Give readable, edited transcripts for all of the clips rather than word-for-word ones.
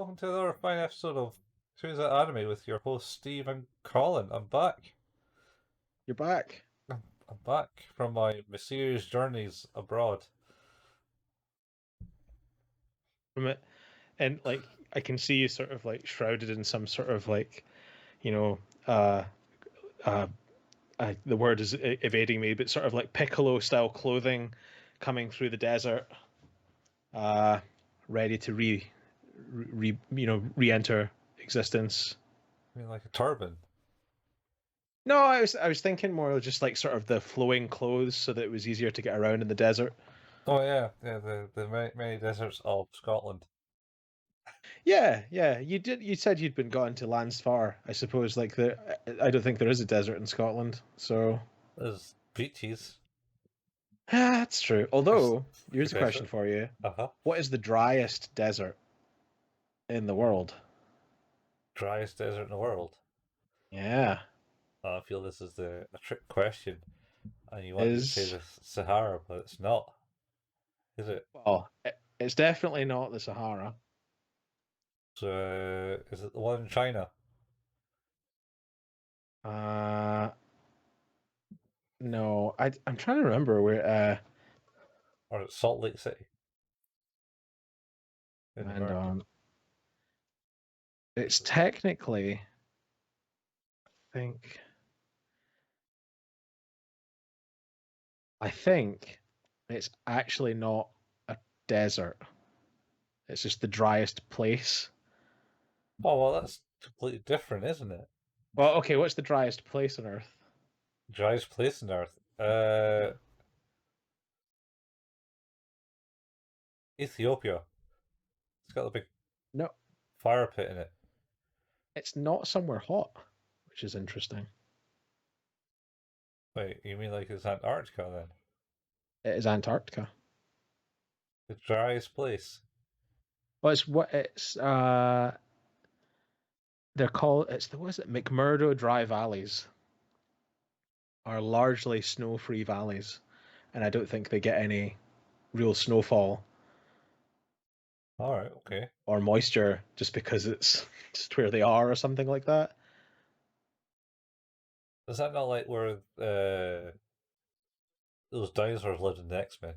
welcome to another fine episode of Who's That Anime with your host Steve and Colin. I'm back. You're back. I'm back from my mysterious journeys abroad. From it, and like I can see you sort of like shrouded in some sort of like, you know, uh, uh, the word is evading me, but sort of like piccolo style clothing, coming through the desert, uh, ready to re-enter existence. I mean, like a turban. No, I was thinking more just like sort of the flowing clothes, so that it was easier to get around in the desert. Oh yeah, the many deserts of Scotland. Yeah. You said you'd been gone to lands far. I suppose like I don't think there is a desert in Scotland, so. There's beaches. That's true. Although, The here's a question desert. for you. Uh-huh. What is the driest desert in the world? Driest desert in the world. Yeah. I feel this is a trick question, and you want me to say Is, the Sahara, but it's not, is it? well, it's definitely not the Sahara. So, is it the one in China? Uh, no, I'm trying to remember where, Or is it Salt Lake City in and America? it's technically, think, I think it's actually not a desert. It's just the driest place. Oh, well, that's completely different, isn't it? Well, okay, what's the driest place on Earth? Driest place on Earth. Ethiopia. It's got a big No, fire pit in it. it's not somewhere hot, which is interesting. Wait, you mean like it's Antarctica then? It is Antarctica. The driest place. Well, it's they're called it's the what is it McMurdo Dry Valleys are largely snow-free valleys, and I don't think they get any real snowfall Alright, okay. or moisture just because it's just where they are or something like that. Is that not like where those dinosaurs lived in the X-Men?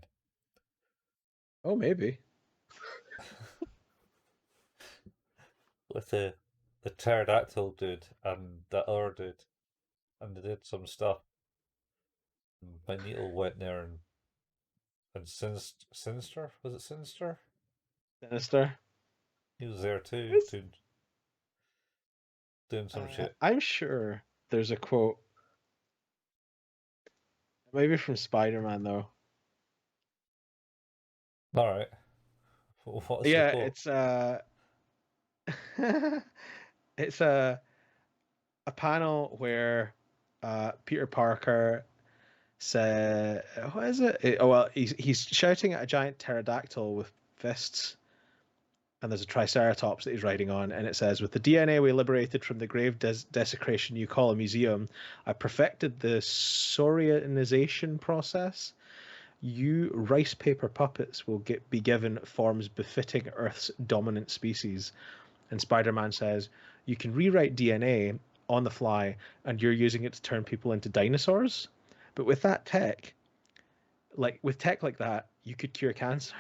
Oh, maybe. With the pterodactyl dude and that other dude. And they did some stuff. And Magneto went there and Sinister? Was it Sinister? Sinister. He was there too, Yes. doing some shit. I'm sure there's a quote, maybe from Spider-Man though. Alright. What's the Yeah, quote? it's a panel where Peter Parker said, "What is it?" Oh well, he's shouting at a giant pterodactyl with fists, and there's a triceratops that he's riding on, and it says, "With the DNA we liberated from the grave desecration you call a museum, I perfected the Saurianization process. You rice paper puppets will be given forms befitting Earth's dominant species." And Spider-Man says, "You can rewrite DNA on the fly, and you're using it to turn people into dinosaurs. But with that tech, with tech like that, you could cure cancer."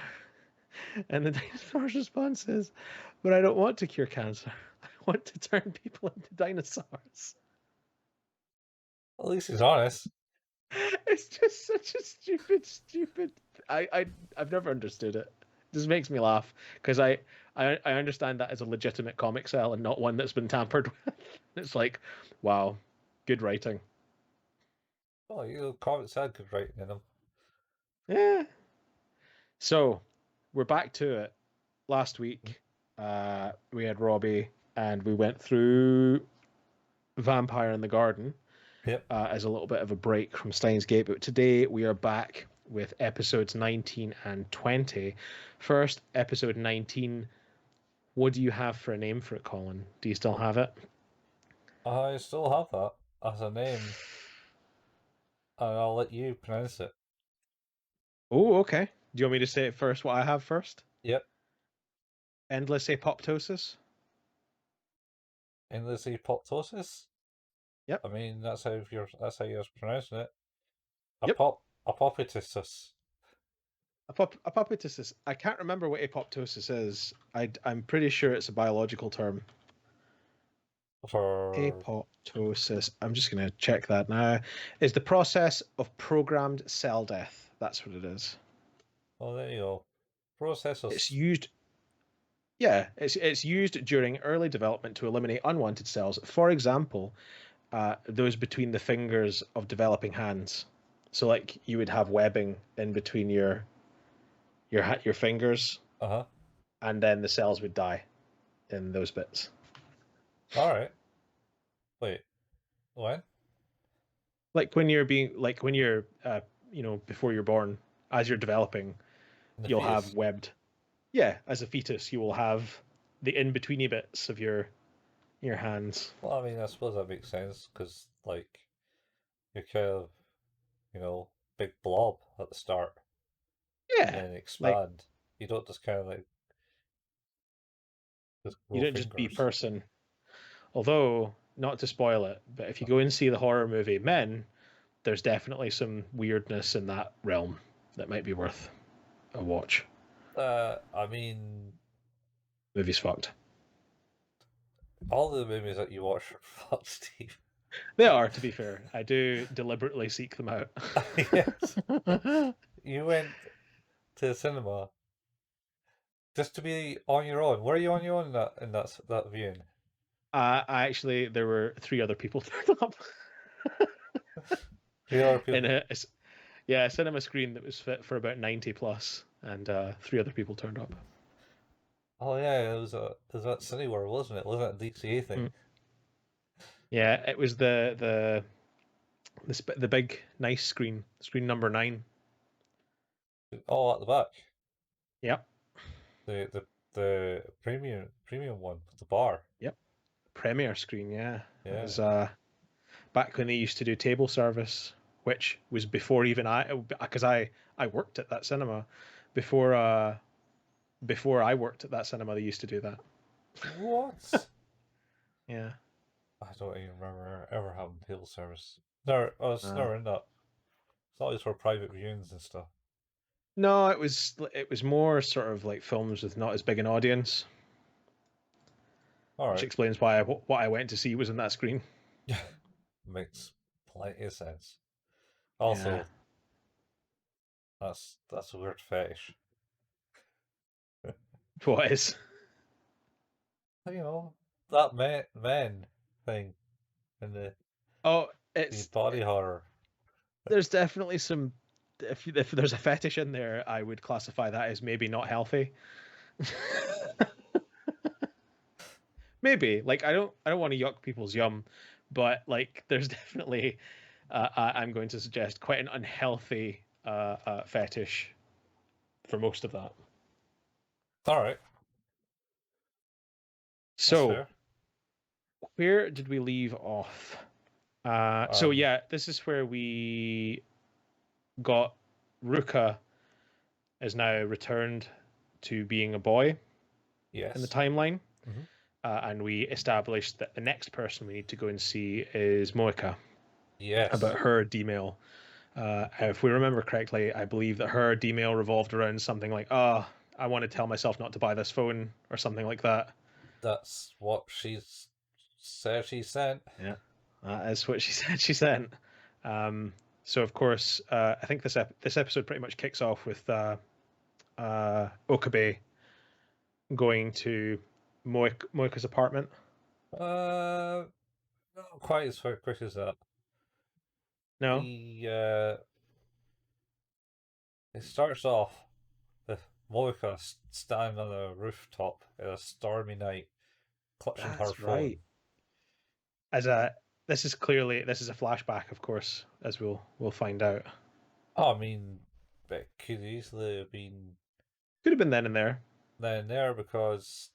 And the dinosaur's response is, "But I don't want to cure cancer. I want to turn people into dinosaurs." At least he's honest. It's just such a stupid. I've never understood it. It just makes me laugh because I understand that as a legitimate comic cell and not one that's been tampered with. It's like, wow, good writing. Oh, you comics had good writing in them. Yeah. So we're back to it. Last week, we had Robbie and we went through Vampire in the Garden Yep. as a little bit of a break from Steins Gate. But today we are back with episodes 19 and 20. First, episode 19. What do you have for a name for it, Colin? Do you still have it? I still have that as a name, and I'll let you pronounce it. Oh, okay. Do you want me to say it first? What I have first? Yep. Endless apoptosis. Endless apoptosis? Yep. I mean, that's how you're pronouncing it. Yep. Apoptosis. Apoptosis. I can't remember what apoptosis is. I'm pretty sure it's a biological term. For Apoptosis. I'm just going to check that now. Is the process of programmed cell death. That's what it is. oh, there you go. It's Processors. used. Yeah, it's used during early development to eliminate unwanted cells. For example, those between the fingers of developing hands. So, like, you would have webbing in between your fingers, Uh-huh. and then the cells would die in those bits. Alright. Wait, when? Like when you're before you're born, as you're developing, In the you'll have fetus? webbed. Yeah, as a fetus, you will have the in betweeny bits of your hands. Well, I mean, I suppose that makes sense, because, like, you're kind of, big blob at the start, and Yeah, then like expand. You don't just kind of, like, just you grow don't just be fingers. person. Although, not to spoil it, but if you go and see the horror movie Men, there's definitely some weirdness in that realm that might be worth a watch. I mean, Movie's fucked. all the movies that you watch are fucked, Steve. They are, to be fair. I do deliberately seek them out. Yes. You went to the cinema just to be on your own. Were you on your own in that viewing? I actually, there were three other people turned up Three other in people. a cinema screen that was fit for about 90 plus, and three other people turned up. Oh yeah, it was at Cineworld, wasn't it? Wasn't it a DCA thing? Mm. Yeah, it was the big nice screen number 9. Oh, at the back. Yep, The premium one with the bar. yep. Premiere screen, yeah. It Yeah. was back when they used to do table service, which was before even because I worked at that cinema before before I worked at that cinema. They used to do that. What? Yeah. I don't even remember ever having table service. Never, I was Uh, never in that. It's always for private viewings and stuff. no, it was more sort of like films with not as big an audience, All which right. explains why what I went to see was in that screen. Makes plenty of sense. Yeah. Also, that's a weird fetish. What is? You know, that men thing in Oh, the it's body horror. there's definitely some. If there's a fetish in there, I would classify that as maybe not healthy. Maybe like I don't want to yuck people's yum, but like there's definitely I'm going to suggest quite an unhealthy fetish for most of that. All right, that's So fair. where did we leave off? So Um, yeah, this is where we got Ruka is now returned to being a boy in the yes. timeline, Hmm. and we established that the next person we need to go and see is Moika about Yes, her D-mail. If we remember correctly, I believe that her D-mail revolved around something like, "Oh, I want to tell myself not to buy this phone," or something like that. that's what she's said she sent. Yeah, that is what she said she sent. Um, so of course, I think this episode pretty much kicks off with Okabe going to Moika's apartment. Not quite as quick as that. No, He it starts off with Monica standing on a rooftop in a stormy night, clutching her that's right. phone. As a this is a flashback, of course, as we'll find out. Oh, I mean, it could easily have been Could have been then and there. then there because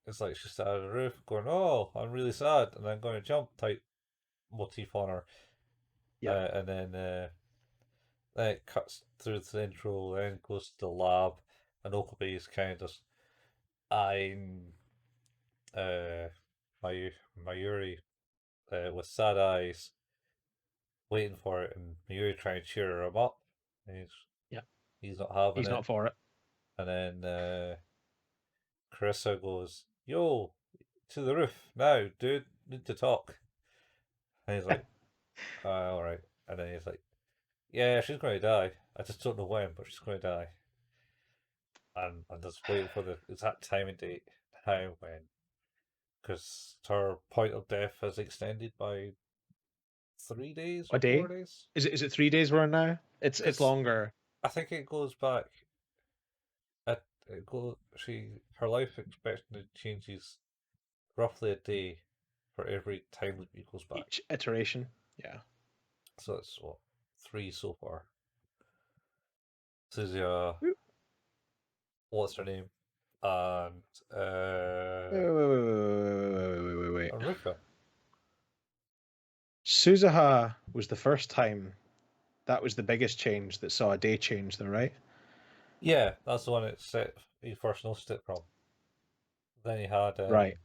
it's like she's sat on the roof going, "Oh, I'm really sad," and then going to jump type motif on her, Yep. and then it cuts through the intro, then goes to the lab, and Okabe is kind of just I'm Mayuri with sad eyes waiting for it, and Mayuri trying to cheer him up. And Yeah, he's not having he's it. not for it. And then Carissa goes, "Yo, to the roof now, dude. Need to talk." And he's like, "All right." And then he's like, "Yeah, she's going to die. I just don't know when, but she's going to die." And I'm just waiting for the exact time and date how when, because her point of death has extended by 3 days A or four day? days. Is it 3 days we're in now? It's Because longer. I think it goes back. Her life expectancy changes roughly a day for every time loop equals back. Each iteration. Yeah. So it's what, three so far. This is what's her name? And Wait. Aruka. Suzuha was the first time. That was the biggest change that saw a day change, though, right? Yeah, that's the one that set he first noticed it from. Then he had Right.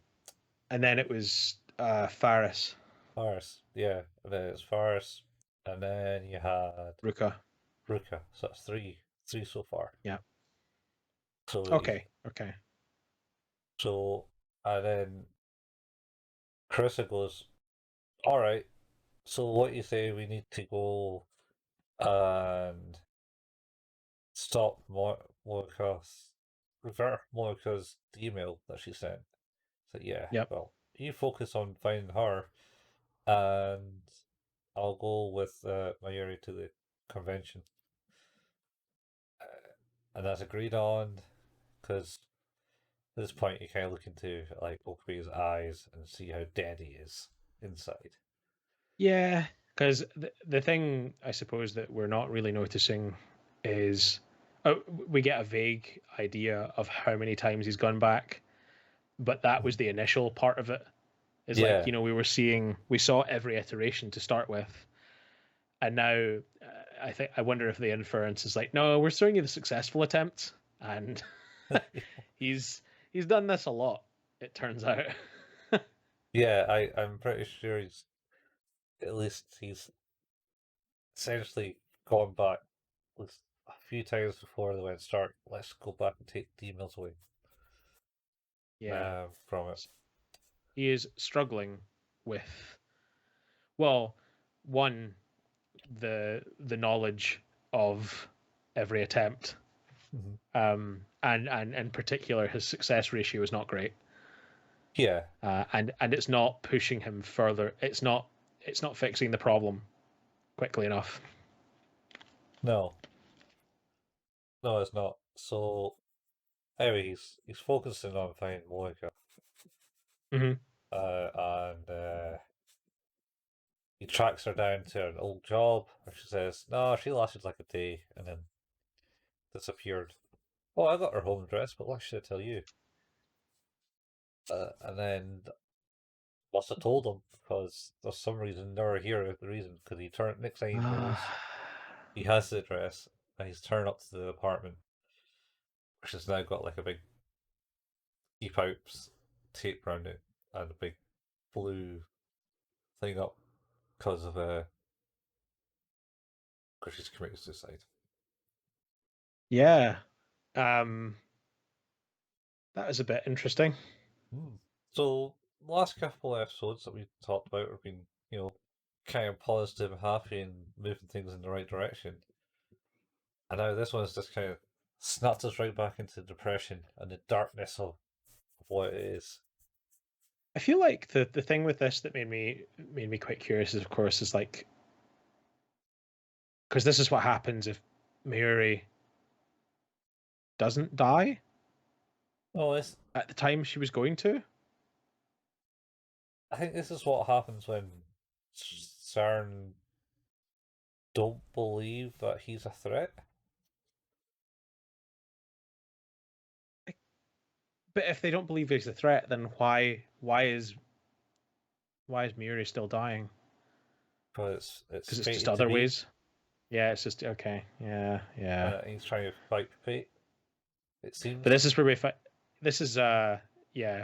And then it was Faris, Faris, yeah, and then it's Faris, and then you had Ruka. Ruka. So that's three so far. Yeah. So Okay. Okay. so and then Carissa goes, all right. So what you say we need to go and stop Monica's revert Monica's email that she sent. So yeah, Yep. well, you focus on finding her, and I'll go with Mayuri to the convention, and that's agreed on because at this point you kind of look into like Okabe's eyes and see how dead he is inside. Yeah. Because the thing I suppose that we're not really noticing is we get a vague idea of how many times he's gone back, but that was the initial part of it. Is like, Yeah, we saw every iteration to start with, and now I wonder if the inference is like, no, we're showing you the successful attempt, and he's he's done this a lot. It turns out. yeah. I'm pretty sure he's essentially gone back at least a few times before they went start. Let's go back and take the emails away Yeah, from it. he is struggling with, well, one, the knowledge of every attempt, Mm-hmm. and in particular his success ratio is not great. Yeah, And it's not pushing him further. It's not fixing the problem quickly enough. no, no, it's not. So anyway, he's focusing on finding Monica, Mm-hmm. and he tracks her down to an old job, and she says, "No, she lasted like a day and then disappeared." Oh, I got her home address, but why should I tell you? And then must have told him because there's some reason, never hear the reason. Because he turned next time he goes, he has the address, and he's turned up to the apartment, which has now got like a big key pipes tape around it and a big blue thing up because she's committed suicide. Yeah. Um, that is a bit interesting. Hmm. So the last couple of episodes that we talked about have been, kind of positive and happy and moving things in the right direction. And now this one's just kind of snapped us right back into depression and the darkness of what it is. I feel like the thing with this that made me quite curious is, of course, is like, because this is what happens if Mayuri doesn't die Oh, it's, at the time she was going to. I think this is what happens when CERN don't believe that he's a threat. But if they don't believe he's a threat, then why is Mayuri still dying? Because it's Because it's just fated to other be, ways. Yeah, it's just okay. Yeah, yeah. and he's trying to fight fate. It But seems. this is where we find this is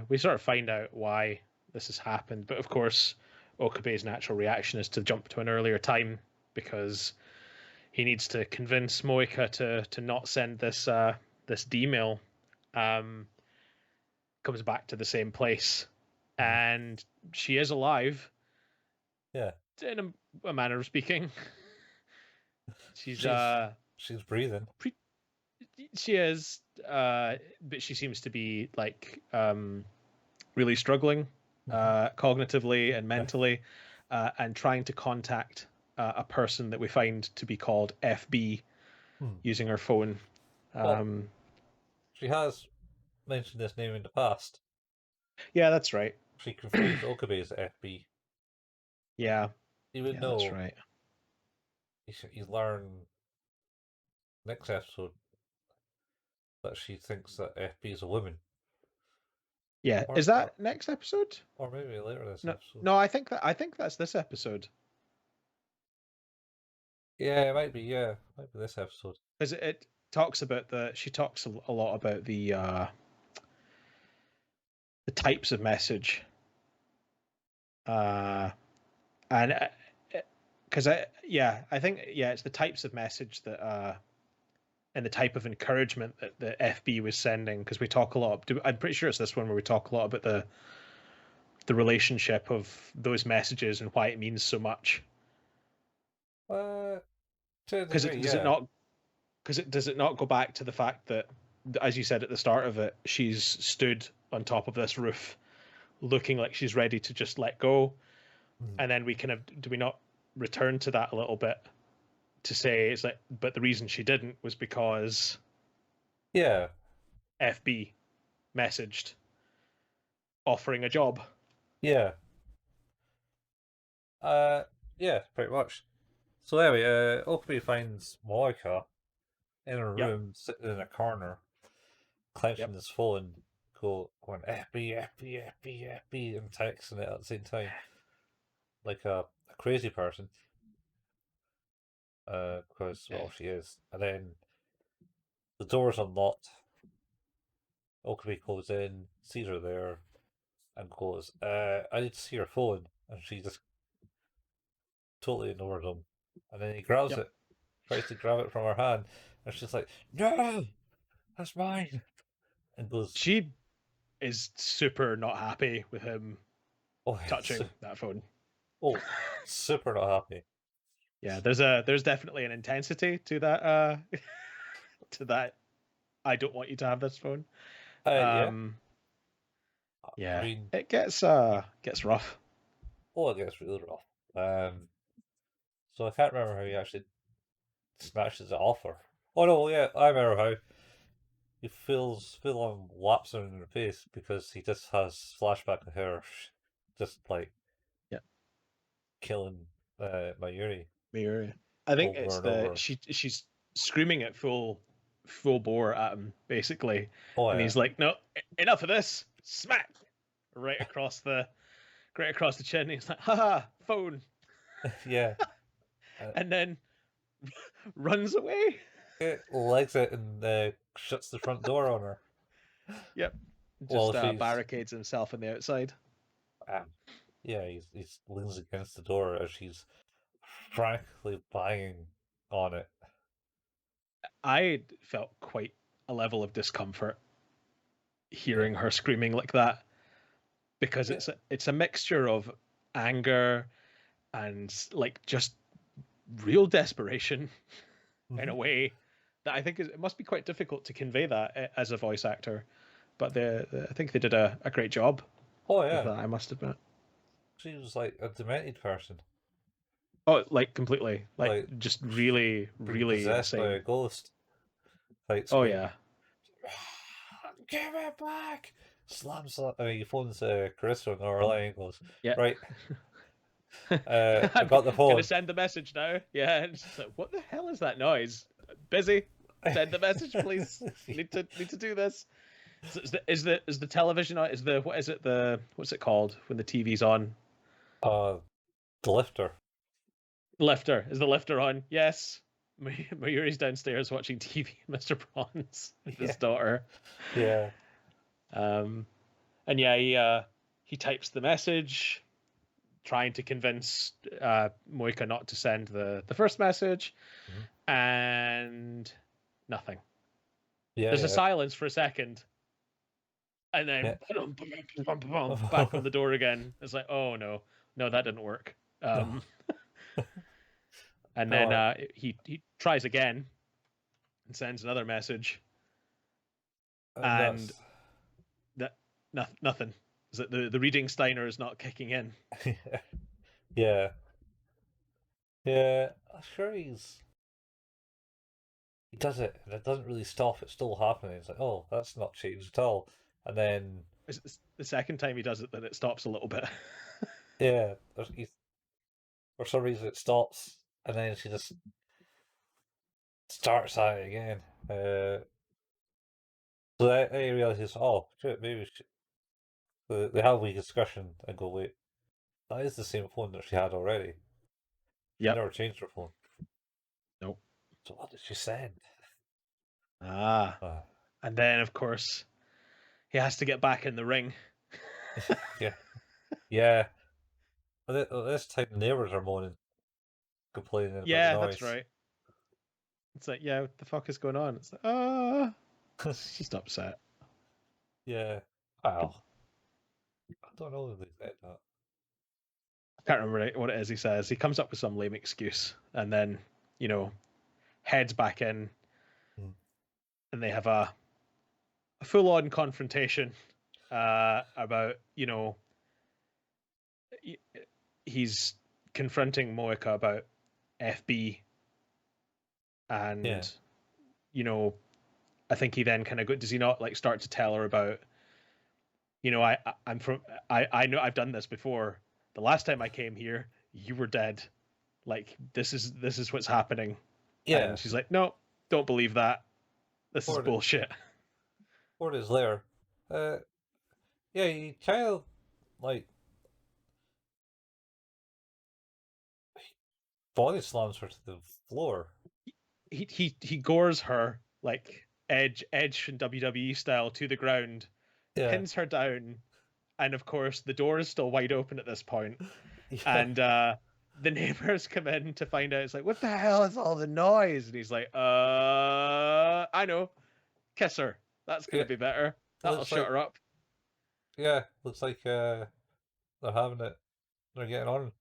we sort of find out why this has happened, but of course, Okabe's natural reaction is to jump to an earlier time because he needs to convince Moika to not send this D-mail. Comes back to the same place, and she is alive. Yeah. In a manner of speaking. She's she's breathing. She is, but she seems to be like really struggling cognitively and mentally, and trying to contact a person that we find to be called FB using her phone. Well, she has mentioned this name in the past. Yeah, that's right. She confused Okabe as FB. Yeah, Even that's though right. you learn next episode that she thinks that FB is a woman. Yeah, is that next episode? Or maybe later this No, episode. no, I think that's this episode. Yeah, it might be. Yeah, it might be this episode. Because it talks about she talks a lot about the types of message, and because I think it's the types of message that and the type of encouragement that the FB was sending, because we talk a lot. I'm pretty sure it's this one where we talk a lot about the relationship of those messages and why it means so much. Because does it not go back to the fact that, as you said at the start of it, she's stood on top of this roof looking like she's ready to just let go, and then do we not return to that a little bit to say it's like, but the reason she didn't was because FB messaged offering a job. Yeah, pretty much. So anyway, Okabe finds Moika in a room, sitting in a corner, clenching his phone, going FB, FB, FB, FB, and texting it at the same time, like a crazy person. Because she is. And then the door's unlocked. Okabe goes in, sees her there, and goes, "I need to see your phone," and she just totally ignores him. And then he grabs it, tries to grab it from her hand, and she's like, "No, that's mine," and goes. She is super not happy with him touching that phone. Oh, super not happy. Yeah, there's definitely an intensity to that to that. I don't want you to have this phone. Yeah. Yeah, I mean, it gets rough. Oh, it gets really rough. So I can't remember how he actually snatches it off her. Oh no, yeah, I remember how he feels full on whaps her in the face because he just has flashback of her just like killing Mayuri. Mayuri. I think Over it's and over. she's screaming at full bore at him basically, and he's like, "No, enough of this!" Smack right across the chin. He's like, "Haha, phone." Yeah. And then runs away. It legs it and shuts the front door on her. Yep. Just barricades himself on the outside. Yeah, he leans against the door as she's frankly banging on it. I felt quite a level of discomfort hearing her screaming like that, because it's a mixture of anger and like just real desperation in a way that I think it must be quite difficult to convey that as a voice actor. But I think they did a great job. Oh yeah, with that, I must admit. She was like a demented person. Oh, like completely, like just really, really possessed insane. by a ghost. Oh yeah. Give it back! Slams. I mean, he phones Carissa on the other line and goes, Yeah. Right. I got the phone. Gonna send the message now. Yeah. And it's like, what the hell is that noise? Busy. Send the message, please. need to do this. So is the television on? What's it called when the TV's on? The lifter. Lifter. Is the lifter on? Yes. Mayuri's downstairs watching TV. Mr. Prawns with his daughter. Yeah. And yeah, he types the message, trying to convince Moika not to send the first message, Mhm. and nothing. Yeah, There's a yeah. silence for a second, and then Yeah. back on the door again. It's like, oh no, no, that didn't work. No, And then no, he tries again and sends another message, and and that's that nothing. Is that the reading Steiner is not kicking in? yeah, yeah. I'm sure he does it, and it doesn't really stop. It's still happening. It's like, oh, that's not changed at all. And then, It's the second time he does it that it stops a little bit. yeah, for some reason it stops, and then she just starts at it again. So I realize, oh, shit, maybe they have a wee discussion and go, wait, that is the same phone that she had already. She Yep. never changed her phone. Nope. So what did she send? Ah. Uh, And then of course he has to get back in the ring. yeah, yeah. But this time the neighbours are moaning, complaining about the Yeah, that's noise. right. It's like, yeah, what the fuck is going on? It's like, it's just upset. Yeah. Wow. I don't know if they said that. I can't remember what it is he says. He comes up with some lame excuse and then, you know, heads back in Mm. and they have a full on confrontation about, he's confronting Moeka about FB Yeah. and, you know, I think he then kind of does he not like start to tell her about, I'm from, I know I've done this before. The last time I came here, you were dead. Like this is what's happening. And Yeah. she's like, no, don't believe that. This is Four, bullshit. 4 days later. Uh, yeah, he kind of, like, body slams her to the floor. He gores her like edge and WWE style to the ground, Yeah. pins her down, and of course the door is still wide open at this point. Yeah. And the neighbors come in to find out. It's like, what the hell is all the noise? And he's like, I know, kiss her. That's gonna Yeah. be better. That'll Looks shut like, her up. yeah, looks like they're having it. They're getting on.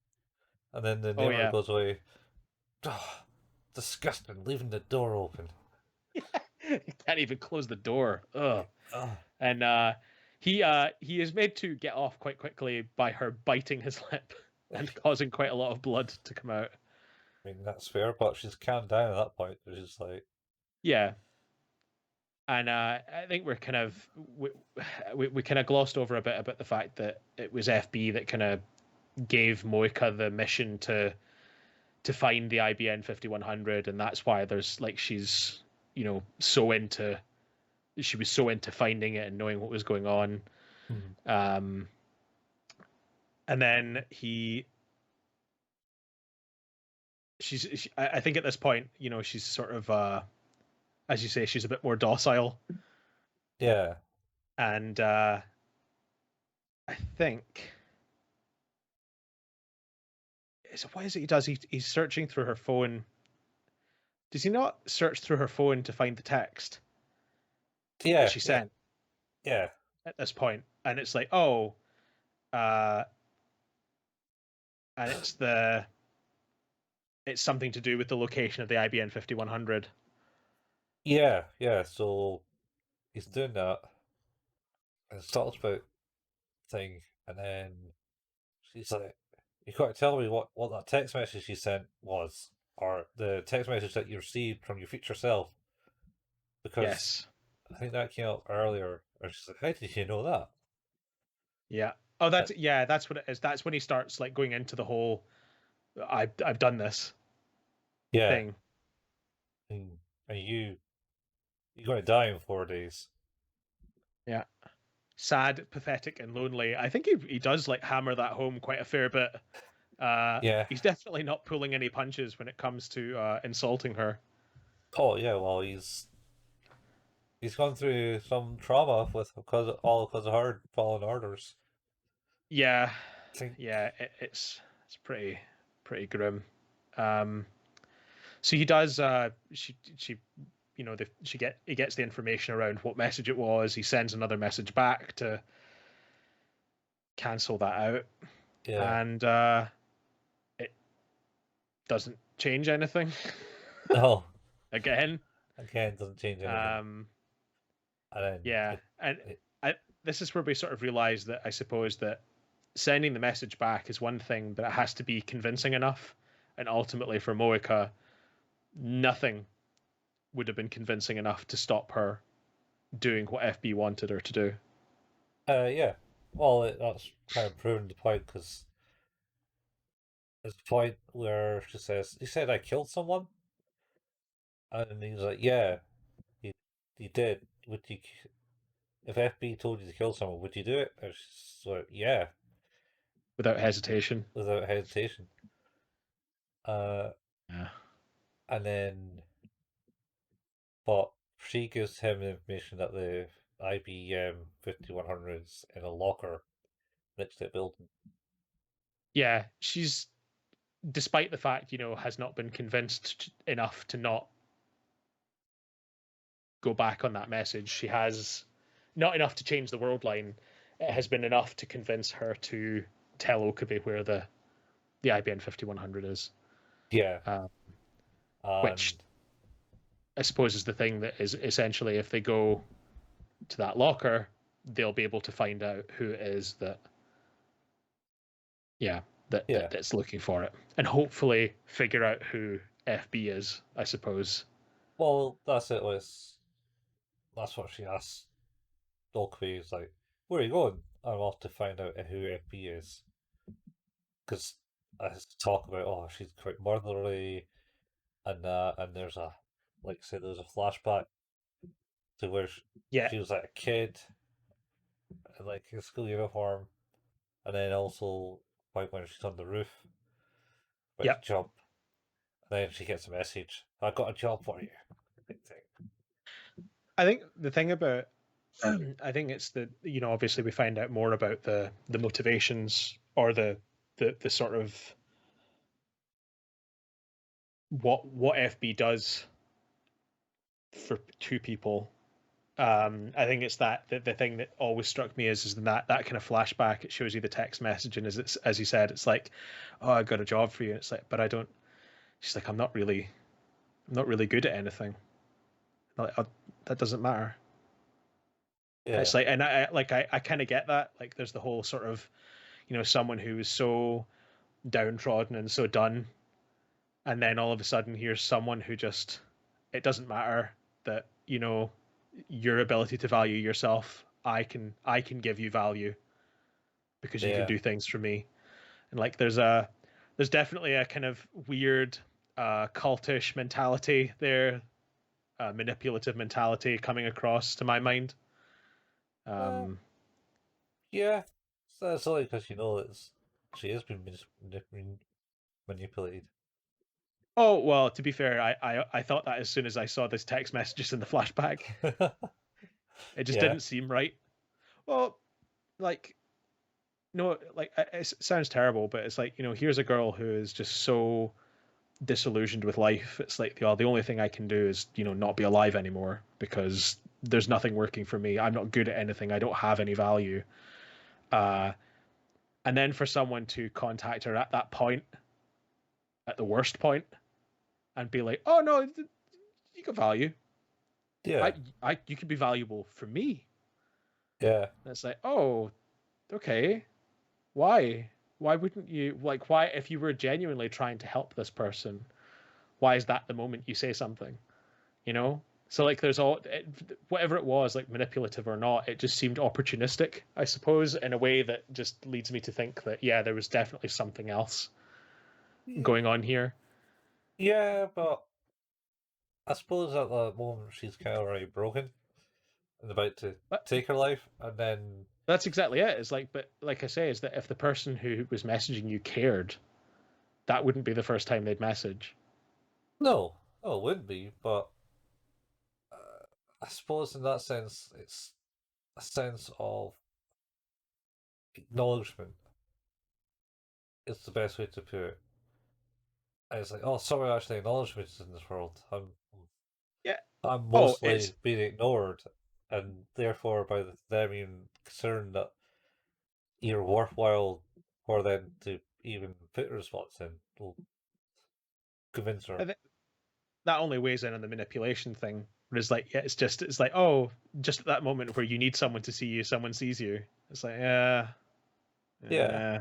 And then the Oh neighbor yeah, goes away. Oh, disgusting, leaving the door open. he can't even close the door. Ugh. Oh, And he is made to get off quite quickly by her biting his lip and causing quite a lot of blood to come out. I mean, that's fair, but she's calmed down at that point. It's just like, Yeah, and I think we're kind of we kind of glossed over a bit about the fact that it was FB that kind of gave Moika the mission to find the IBN 5100, and that's why there's like she's so into she was so into finding it and knowing what was going on. hmm, Um, and then I think at this point, she's sort of as you say, she's a bit more docile, yeah, and I think what is it he does? He's searching through her phone. Does he not search through her phone to find the text that yeah, she yeah, sent yeah, at this point? And it's like, oh, uh, and it's something to do with the location of the IBN 5100. yeah, yeah. So he's doing that, and it talks about thing, and then she's like, "You got to tell me what that text message you sent was, or the text message that you received from your future self, because Yes, I think that came up earlier." And she's like, "How did you know that?" yeah. Oh, Uh, that's what it is. That's when he starts like going into the whole I've done this yeah, thing. and you're going to die in 4 days. Yeah. Sad, pathetic, and lonely. I think he does like hammer that home quite a fair bit. Yeah. He's definitely not pulling any punches when it comes to insulting her. Oh yeah. Well, he's He's gone through some trauma with because of her following orders. Yeah, I think. yeah, it's pretty grim. Um, so he does. She he gets the information around what message it was. He sends another message back to cancel that out, Yeah. and it doesn't change anything. No. Again, Again, it doesn't change anything. um, And then yeah, and it I, this is where we sort of realize that I suppose that sending the message back is one thing, but it has to be convincing enough. And ultimately, for Moika, nothing would have been convincing enough to stop her doing what FB wanted her to do. yeah. Well, that's kind of proving the point because there's a point where she says, "You said I killed someone," and he's like, "Yeah, you you did. Would you? If FB told you to kill someone, would you do it?" And she's like, "Yeah," Without hesitation. without hesitation. Uh, Yeah. and then, but she gives him the information that the IBM 5100's in a locker next to the building. Yeah, she's, despite the fact, has not been convinced enough to not go back on that message. She has not enough to change the world line. It has been enough to convince her to tell Okabe where the IBM 5100 is, Yeah, uh, which and I suppose is the thing that is essentially, if they go to that locker, they'll be able to find out who it is that, yeah, yeah. that's looking for it, and hopefully figure out who FB is, I suppose. Well, that's it. That's what she asked Okabe. Is like, "Where are you going?" I'm off to find out who FB is because I talk about she's quite motherly and there's a like I said there's a flashback to where Yeah. she was like a kid in like a school uniform, and then also like when she's on the roof about to Yep. jump, and then she gets a message, "I got a job for you." Big thing. I think the thing about I think it's that, obviously we find out more about the motivations, or the sort of what FB does for two people. I think it's that the thing that always struck me is that kind of flashback. It shows you the text message, and as you said, it's like, "Oh, I got a job for you." And it's like, but I don't. She's like, I'm not really good at anything. Like, that doesn't matter. Yeah, It's like, and I kind of get that. Like, there's the whole sort of, someone who is so downtrodden and so done, and then all of a sudden here's someone who just, it doesn't matter that, your ability to value yourself. I can give you value because you can yeah, do things for me. And like, there's definitely a kind of weird cultish mentality there, manipulative mentality coming across to my mind. uh, Um, yeah. So that's only because she has been manipulated. oh well, to be fair, I thought that as soon as I saw this text messages in the flashback, it just Yeah, didn't seem right. Well, like, no, like, it sounds terrible, but it's like, here's a girl who is just so disillusioned with life. It's like, the only thing I can do is, not be alive anymore because there's nothing working for me. I'm not good at anything. I don't have any value. Uh, and then for someone to contact her at that point, at the worst point, and be like, "Oh no, you got value. yeah, You could be valuable for me." yeah, And it's like, "Oh, okay. Why? Why wouldn't you, like, why, if you were genuinely trying to help this person, why is that the moment you say something, you know?" So like, there's whatever it was, like manipulative or not, it just seemed opportunistic, I suppose, in a way that just leads me to think that, yeah, there was definitely something else yeah, going on here. yeah. But I suppose at the moment she's kind of already broken and about to But take her life, and then that's exactly it. It's like, but like I say, is that if the person who was messaging you cared, that wouldn't be the first time they'd message. no, oh, it wouldn't be, but I suppose in that sense, it's a sense of acknowledgement is the best way to put it. And it's like, oh, someone actually acknowledged me in this world. Yeah. I'm Oh, it's mostly being ignored, and therefore by them being concerned that you're worthwhile for them to even put a response in will convince her. that only weighs in on the manipulation thing. Whereas like yeah, it's like oh, just at that moment where you need someone to see you, someone sees you. It's like yeah, Yeah, yeah,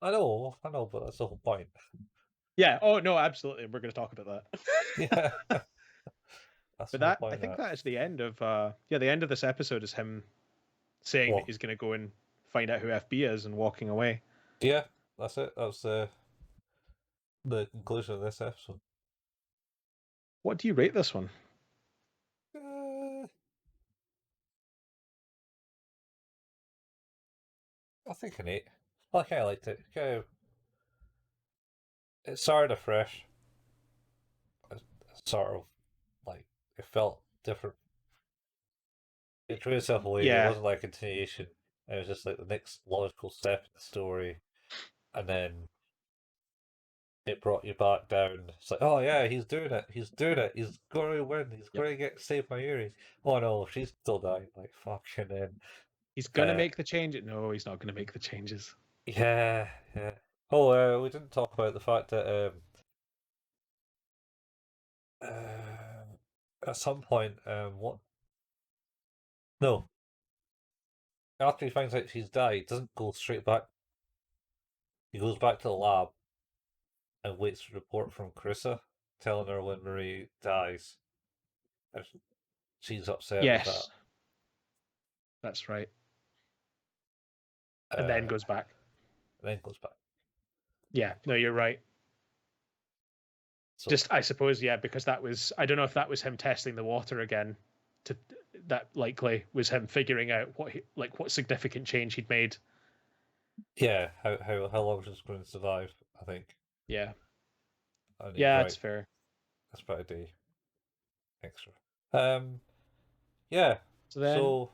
I know, but that's the whole point. yeah. Oh no, absolutely. We're going to talk about Yeah, that. that's But the whole that I point think of it. that is the end of yeah, the end of this episode is him saying that Well, he's going to go and find out who FB is and walking away. yeah, that's it. That's the conclusion of this episode. What do you rate this one? Uh, I think an 8. I kind of liked it. It started afresh. Sort of like it felt different. It drew itself away. It Yeah, wasn't like a continuation. It was just like the next logical step in the story, and then it brought you back down. It's like, oh yeah, he's doing it. He's doing it. He's going to win. He's yep. going to get save my Yuri. Oh no, she's still dying. Like fucking then. He's going to Uh, make the change. No, he's not going to make the changes. yeah, yeah. Oh, we didn't talk about the fact that at some point, what? No, after he finds out she's died, he doesn't go straight back. He goes back to the lab and waits for a report from Carissa, telling her when Marie dies. And she's upset with that. Yes, that's right. And then Uh, goes back. and then goes back. Yeah, no, you're right. So Just I suppose yeah, because that was I don't know if that was him testing the water again. To that likely was him figuring out what significant change he'd made. yeah, how long she's going to survive? I think. Yeah, And he's yeah, it's right. fair. That's about a day extra. Um, yeah. So then So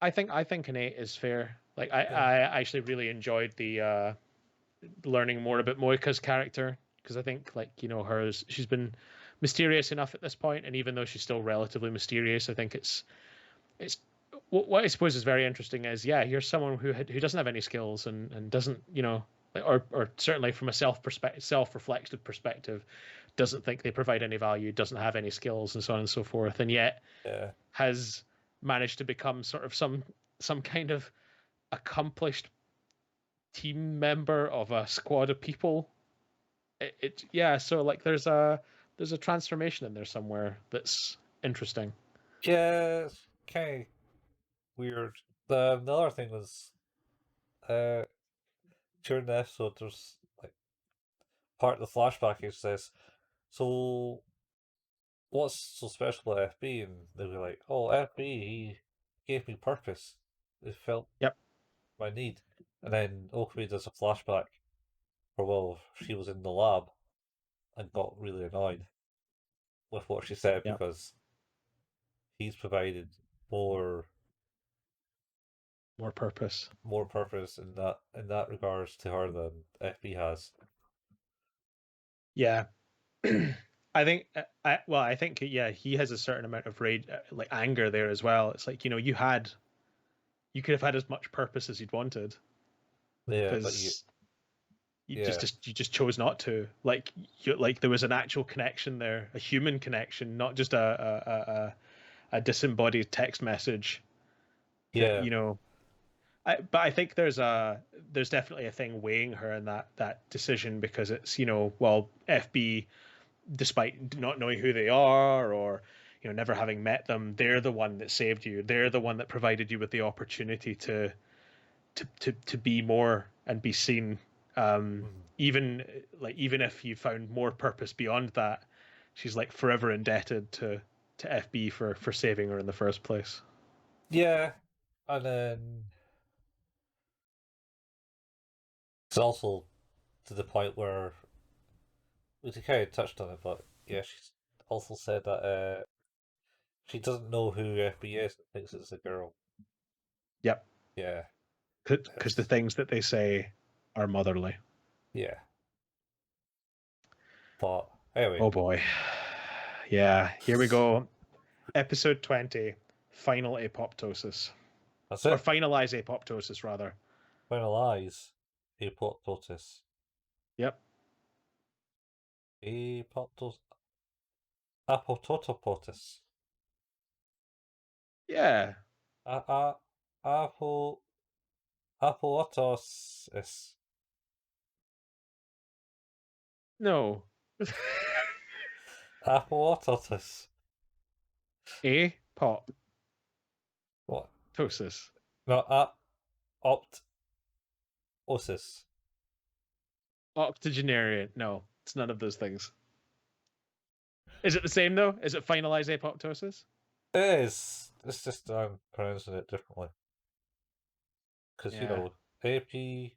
I think an 8 is fair. Like yeah, I actually really enjoyed the learning more about Moika's character because I think like hers she's been mysterious enough at this point, and even though she's still relatively mysterious, I think it's what I suppose is very interesting is yeah, here's someone who doesn't have any skills and doesn't or certainly from a self-reflective perspective doesn't think they provide any value, doesn't have any skills and so on and so forth, and yet yeah, has managed to become sort of some kind of accomplished team member of a squad of people. Yeah, so like there's a transformation in there somewhere that's interesting. yeah. It's kind of weird. The other thing was uh during the episode, there's like part of the flashback. It says, "So what's so special about FB?" And they were like, "Oh, FB, he gave me purpose. It felt Yep, my need." And then Okabe does a flashback for well, she was in the lab and got really annoyed with what she said yep. because he's provided more More purpose. more purpose in that regards to her than FB has. Yeah. I think I think yeah, he has a certain amount of rage like anger there as well. It's like, you could have had as much purpose as you'd wanted Yeah, but because yeah, you just chose not to. Like like there was an actual connection there, a human connection, not just a disembodied text message that, yeah, but I think there's definitely a thing weighing her in that decision because it's well FB, despite not knowing who they are or never having met them, they're the one that saved you, they're the one that provided you with the opportunity to be more and be seen, mhm. even if you found more purpose beyond that, she's like forever indebted to FB for saving her in the first place. Yeah, and then it's also to the point where we kind of touched on it, but yeah, she's also said that She doesn't know who FB is and thinks it's a girl. Yep. Yeah. Because the things that they say are motherly. Yeah. But anyway, Oh boy. Yeah, here we go. Episode 20, Final Apoptosis. that's Or it. Finalize Apoptosis, rather. Finalize apoptosis. Yep. Apoptosis. Apototopotis. Yeah. A a apo apoatosis. No. Apoatosis. Apoptosis. What? No, optosis. Octogenarian. No, it's none of those things. Is it the same, though? Is it Finalize Apoptosis? It is. It's just I'm pronouncing it differently. Because, Yeah. AP,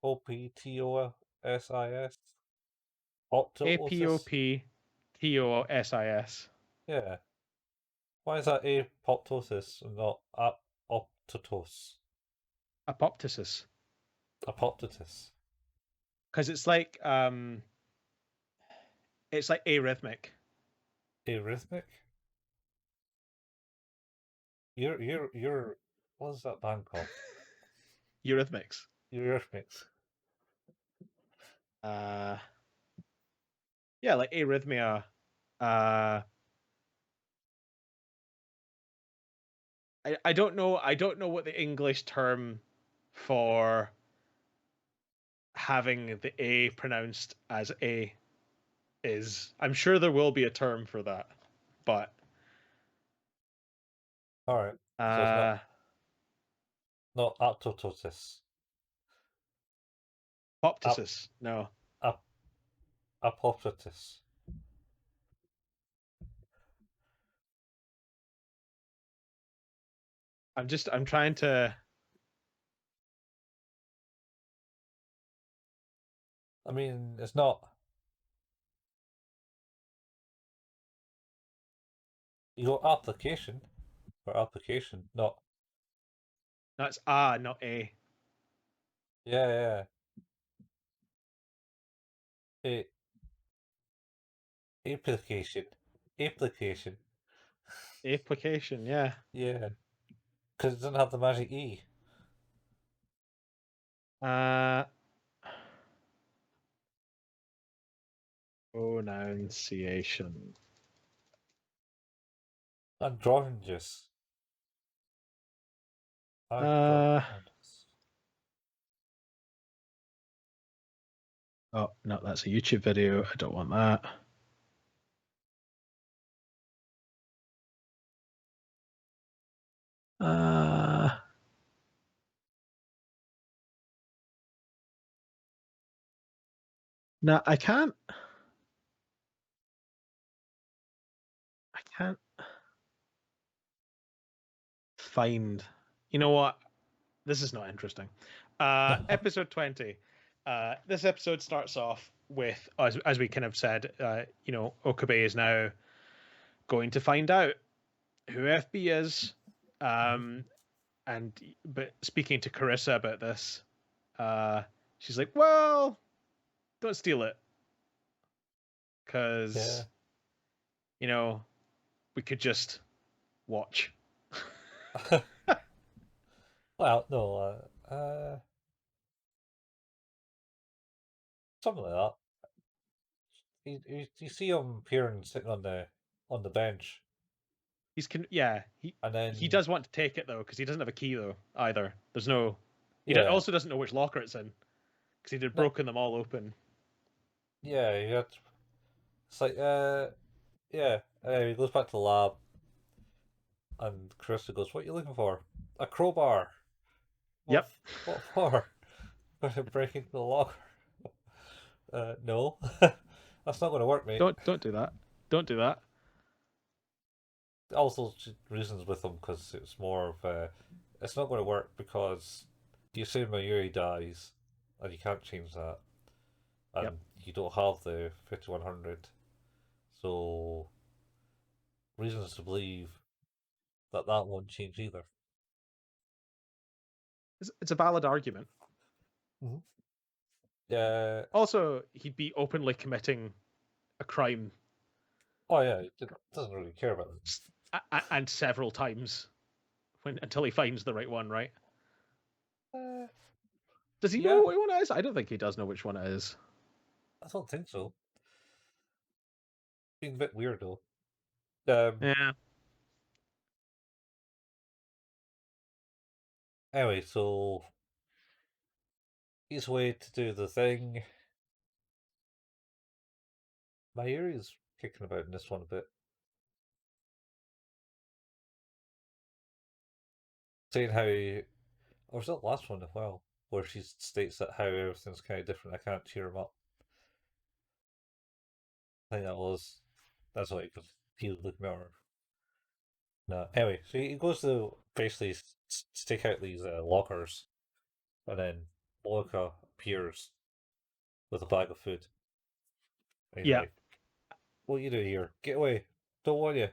OPTOSIS. Optosis. Apoptosis. Yeah. Why is that apoptosis and not apoptosis? Apoptosis. Apoptosis. Because it's like arrhythmic. Arrhythmic? You're, what's that band called? Eurythmics. Eurythmics. Uh yeah, like arrhythmia. Uh I don't know what the English term for having the A pronounced as A is. I'm sure there will be a term for that. But Alright. So it's uh not apoptosis. Ap, apoptosis. No. ap, apoptosis. I'm trying to. I mean, it's not. You go application for application, not. That's not A. Yeah, yeah. A, application. Application. Application, yeah. Yeah. Because it doesn't have the magic E. Uh Pronunciation. Androgynous. Uh Androgynous. oh no, that's a YouTube video. I don't want that. Uh no, I can't find. You know what? This is not interesting. Episode 20. This episode starts off with, as we kind of said, Okabe is now going to find out who FB is. Um, but speaking to Carissa about this, she's like, "Well, don't steal it, Yeah. because we could just watch." Well, no, something like that. You see him appearing sitting on the bench, Yeah, and he then does want to take it though, because he doesn't have a key though either. There's no. yeah, Also doesn't know which locker it's in, because he'd have no, broken them all open. yeah, you had. It's like yeah. He goes back to the lab, and Krista goes, "What are you looking for? A crowbar? What? Yep. What for? Going to break into the locker? No, that's not going to work, mate." Don't do that. Don't do that. Also, she reasons with him because it's more of it's not going to work because you say Mayuri dies, and you can't change that, Yep. and you don't have the 5100, so reasons to believe that that won't change either. It's a valid argument. Mm-hmm. Yeah. Also, he'd be openly committing a crime Oh yeah, he doesn't really care about and several times until he finds the right one, right? them. Does he know Yeah, what one it is? I don't think he does know which one it is. I don't think so. Being a bit weird though. Yeah. Anyway, so he's away to do the thing. Mayuri's kicking about in this one a bit. Saying how, or was that the last one as well, where she states that how everything's kind of different. I can't cheer him up. I think that's what he was looking at her. No, anyway, so he goes to basically stake out these lockers, and then Monica appears with a bag of food. And he's Yeah. like, "What you do here? Get away! Don't want you.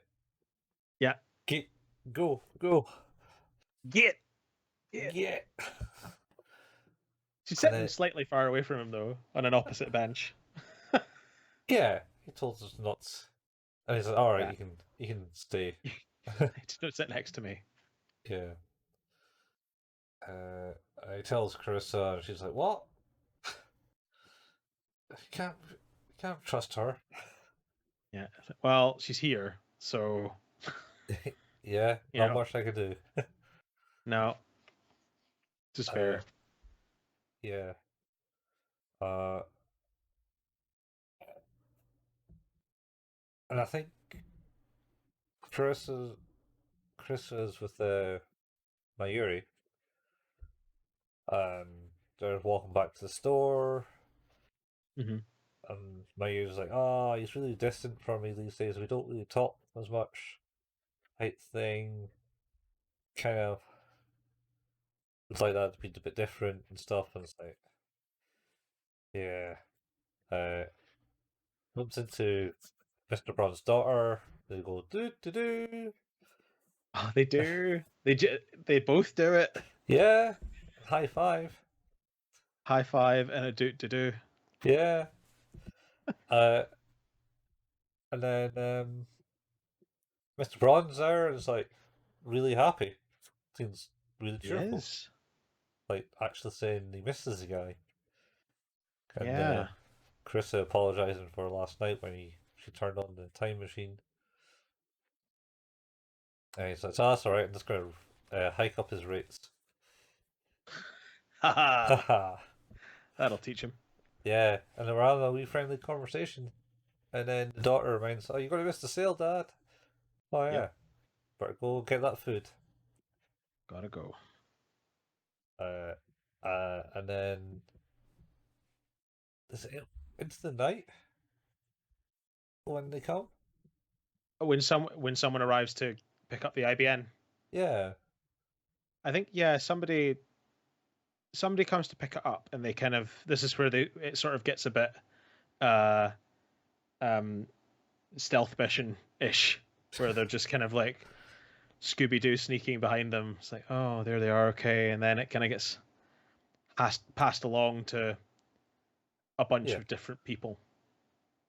Yeah. Get, go, Get. Get. get." She's And sitting then slightly far away from him though, on an opposite bench. yeah, he told us not, and he's like, "All right, Yeah. you can stay." Don't sit next to me. Yeah. He tells Carissa, and she's like, "What? You can't trust her." Yeah. Well, she's here, so Yeah, you not know, much I can do. no, just Uh, fair. yeah. Uh, and I think Carissa is with Mayuri, and they're walking back to the store, Hmm. and Mayuri's like, "Oh, he's really distant from me these days. We don't really talk as much." Height thing, kind of would like that to be a bit different and stuff, and it's like, yeah. Uh, Bumps into Mr. Braun's daughter. They go do do do. Oh, they do. They both do it. Yeah, high five. High five and a doot to do. Yeah. Uh, and then Mr. Braun's there and is like really happy. Seems really He cheerful. is. Like actually saying he misses the guy. And Yeah. Carissa apologizing for last night when she turned on the time machine. And he's like, "Oh, that's alright, I'm just gonna hike up his rates." Haha. Haha. That'll teach him. Yeah, and they're having a wee friendly conversation. And then the daughter reminds, "Oh, you're going to miss the sale, Dad." "Oh, yeah. Yep. Better go get that food." Gotta go. Uh, and then is it into the night when they come? When someone arrives to pick up the IBN, Yeah, I think yeah, somebody comes to pick it up, and they kind of this is where it sort of gets a bit uh um stealth mission ish, where they're just kind of like Scooby Doo sneaking behind them. It's like, oh, there they are, okay, and then it kind of gets passed along to a bunch yeah, of different people.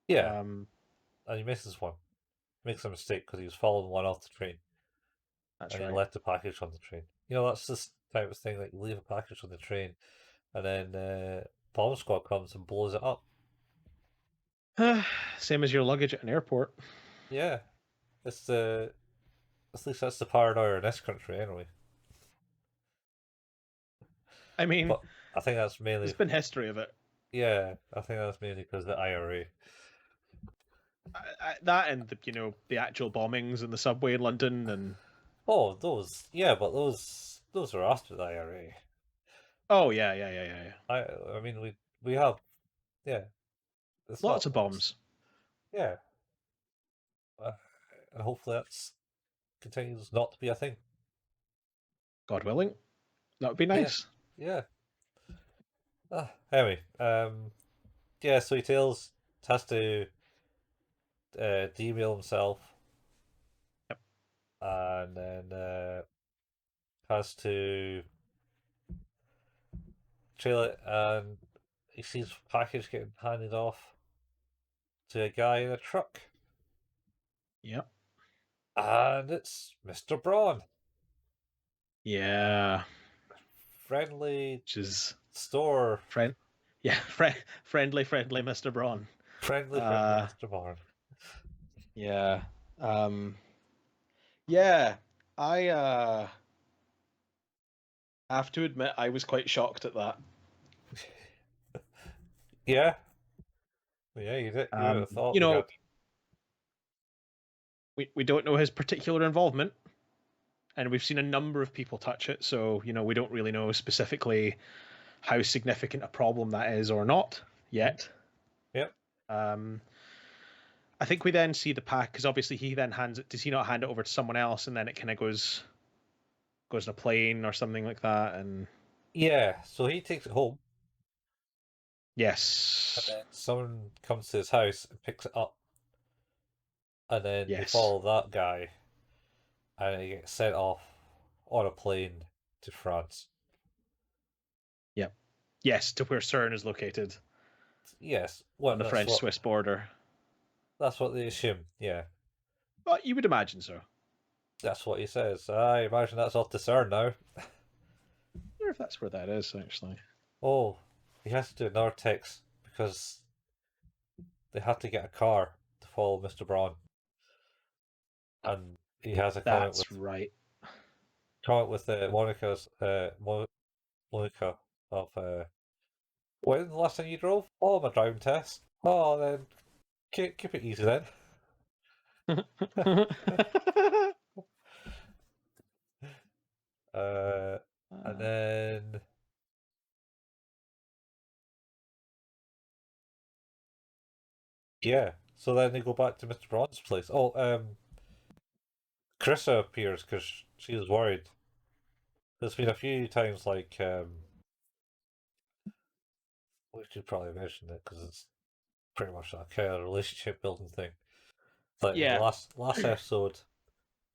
yeah. Um, And he misses one. Makes a mistake because he was following one off the train that's and he right. left the package on the train. That's this type of thing, like you leave a package on the train and then bomb squad comes and blows it up. Same as your luggage at an airport. Yeah, it's the at least that's the paranoia in this country anyway. I mean, But I think that's there's mainly been history of it. yeah, I think that's mainly because of the IRA. That and the actual bombings in the subway in London and Oh, those yeah, but those are after the IRA. oh yeah. I mean we have yeah. It's Lots not of bombs. yeah, uh, and hopefully that's continues not to be a thing. God willing, that would be Yeah, nice. yeah. Anyway, yeah. So he tells has to demail himself and then has to trail it, and he sees a package getting handed off to a guy in a truck, Yep. and it's Mr. Braun, Yeah. friendly Which is store, friend. Yeah, friendly Mr. Braun. friendly Uh, Mr. Braun. yeah. Yeah. I have to admit I was quite shocked at that. Yeah, yeah, you did. You would have thought You we know, had. we don't know his particular involvement, and we've seen a number of people touch it, so we don't really know specifically how significant a problem that is or not yet. Yep. Um, I think we then see the pack because obviously he then hands it. Does he not hand it over to someone else, and then it kind of goes in a plane or something like that? And Yeah, so he takes it home, and yes, then someone comes to his house and picks it up, and then they yes, follow that guy, and he gets sent off on a plane to France. yep, yes, to where CERN is located Yes, on well, the French-Swiss border. that's what they assume. Yeah, But you would imagine so. I that's what he says. I imagine that's off to CERN now. wonder if that's where that is actually. Oh, he has to do another text because they have to get a car to follow Mr. Braun, and he has a That's right. comment with Monica's Monica of when the last time you drove? Oh, my driving test. Oh, then keep it easy then. uh, and then yeah, so then they go back to Mr. Braun's place. Oh, Carissa appears because she was worried. There's been a few times like we should probably mention it because it's pretty much that kind of relationship building thing. Like in the Yeah, last episode,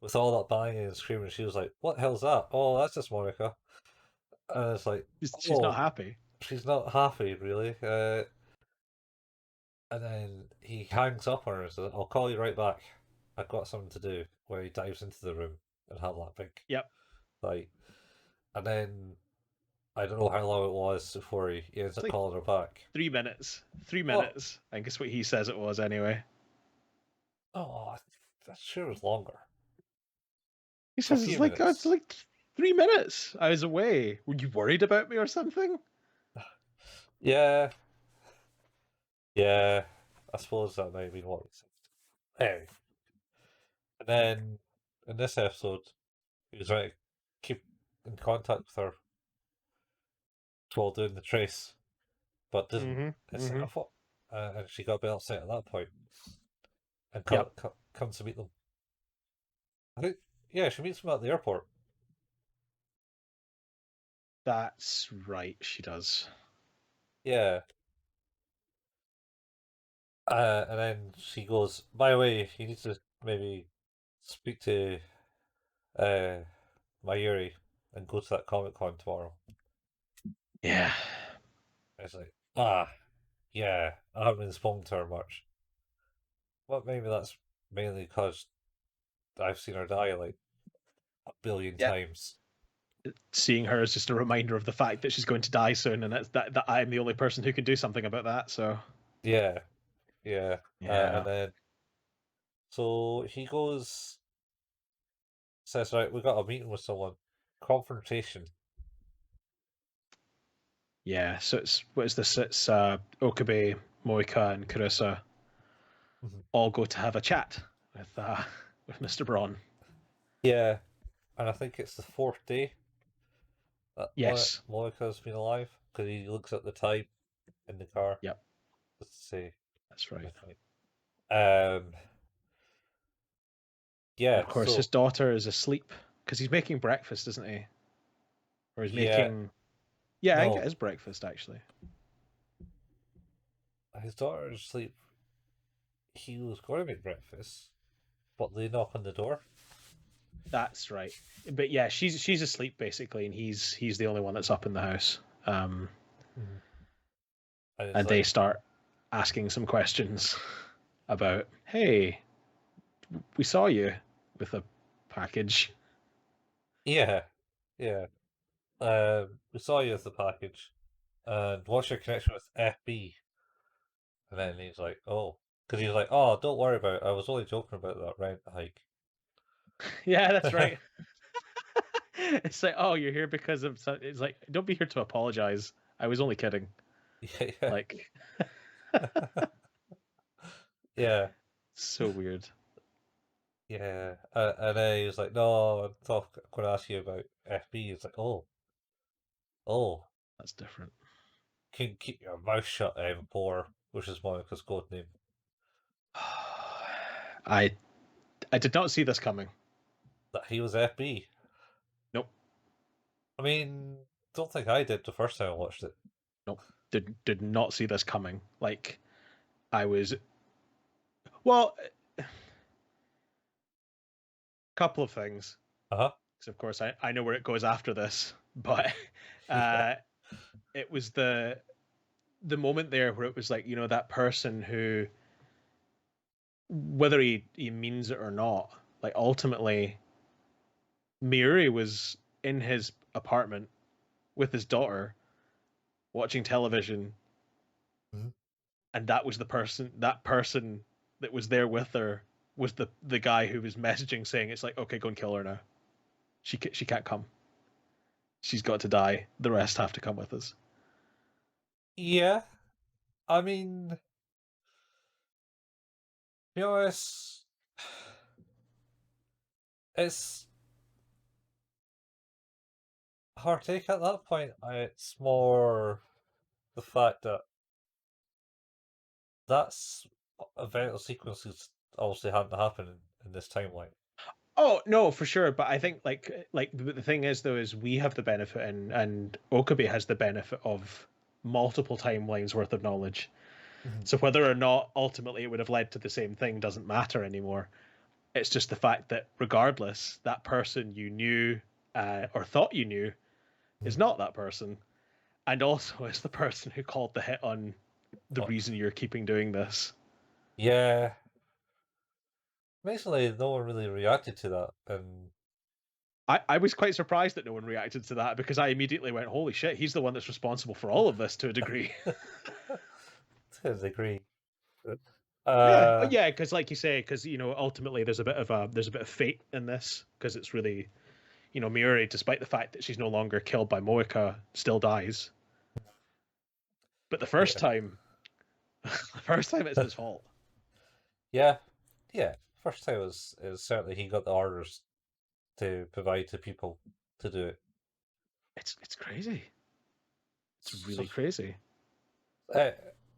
with all that banging and screaming, she was like, "What the hell's that? Oh, that's just Monica." And it's like, she's not "Oh, happy. she's not happy, really." And then he hangs up on her and says, "I'll call you right back. I've got something to do." Where he dives into the room and have that big Yep. like, and then I don't know how long it was before he ends It's up like calling her back. 3 minutes. Three Oh, minutes. I guess what he says it was anyway. oh, that sure was longer. He A says few it's minutes. like 3 minutes. I was away. Were you worried about me or something? Yeah, yeah. I suppose that might have been what he said. Anyway, and then in this episode, he was trying to keep in contact with her while doing the trace, but didn't. Mm-hmm. It's, Mm-hmm. I thought, and she got a bit upset at that point and Yep. comes to meet them. I think, yeah, she meets them at the airport. That's right. She does. Yeah, and then she goes, "By the way, you need to maybe speak to uh, Mayuri and go to that Comic Con tomorrow." Yeah. And it's like, ah, yeah, I haven't been spoken to her much. But maybe that's mainly because I've seen her die like a billion Yeah. times. Seeing her is just a reminder of the fact that she's going to die soon, and it's that I'm the only person who can do something about that. So Yeah, yeah. And yeah, then, so he goes, says, right, we got a meeting with someone. Confrontation. yeah. So it's what is this? It's Okabe, Moika, and Carissa Mhm. all go to have a chat with Mr. Braun. Yeah, and I think it's the fourth day that Yes. Monica's been alive because he looks at the time in the car Yep. just to say That's right. midnight. Um, And yeah, of course, his so daughter is asleep because he's making breakfast, isn't he? Or he's yeah, making. Yeah, I think it no, is breakfast actually. his daughter's asleep. He was going to make breakfast, but they knock on the door. That's right. But yeah, she's asleep basically, and he's the only one that's up in the house. Mhm. And it's And they like, start asking some questions about, hey, we saw you with a package. yeah, yeah. We saw you as the package, and what's your connection with FB? And then he's like, oh, because he's like, oh, don't worry about it. I was only joking about that rent hike. Yeah, that's right. It's like, oh, you're here because of. It's like, don't be here to apologize. I was only kidding. Yeah, yeah, Like, yeah, so weird. yeah. And then he was like, no, I'm going to ask you about FB. It's like, oh, That's different. can keep your mouth shut, M4, which is Monica's code name. I I did not see this coming. That he was FB. Nope, I mean, don't think I did the first time I watched it. nope. Did not see this coming. Like, I was well, a couple of things. Uh-huh. Because of course I know where it goes after this, but Yeah. uh, it was the moment there where it was like, that person who, whether he means it or not, like ultimately Miuri was in his apartment with his daughter watching television, Mhm. and that person that was there with her was the guy who was messaging saying, it's like, okay, go and kill her now. She can't come. She's got to die. The rest have to come with us. Yeah. I mean, to be honest, it's hard take at that point. It's more the fact that that's event sequences obviously hadn't happened in this timeline. Oh no, for sure. But I think like the thing is though is we have the benefit, and Okabe has the benefit of multiple timelines worth of knowledge. Mhm. So whether or not ultimately it would have led to the same thing doesn't matter anymore. It's just the fact that regardless, that person you knew or thought you knew is Mhm. not that person, and also is the person who called the hit on the Oh, reason you're keeping doing this. yeah. Basically, no one really reacted to that, and I was quite surprised that no one reacted to that because I immediately went, holy shit, he's the one that's responsible for all of this to a degree. to a degree. Yeah, Uh, yeah, because like you say, because ultimately there's a bit of fate in this because it's really Miuri, despite the fact that she's no longer killed by Moeka, still dies. But the first yeah, time, the first time it's his fault. yeah, yeah. First time was certainly he got the orders to provide to people to do it. It's crazy. It's So, really crazy. uh,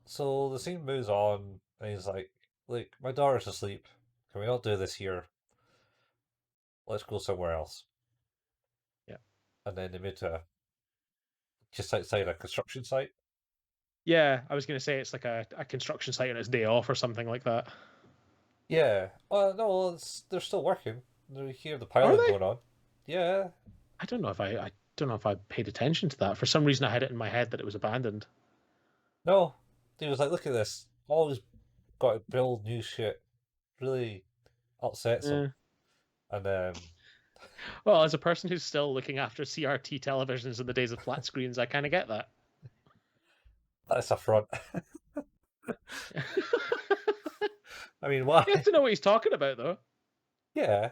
so the scene moves on, and he's like, "Look, my daughter's asleep. Can we not do this here? Let's go somewhere else." Yeah, And then they move to just outside a construction site. yeah. I was gonna say it's like a construction site on its day off or something like that. Yeah. Well, no, they're still working. They hear the Are piling they? going on. Yeah. I don't know if I don't know if I paid attention to that. For some reason, I had it in my head that it was abandoned. No. He was like, look at this. Always got to build new shit. Really upsets him. Eh. And Well, as a person who's still looking after CRT televisions in the days of flat screens, I kind of get that. that's a front. You I mean, why? have to know what he's talking about, though. Yeah.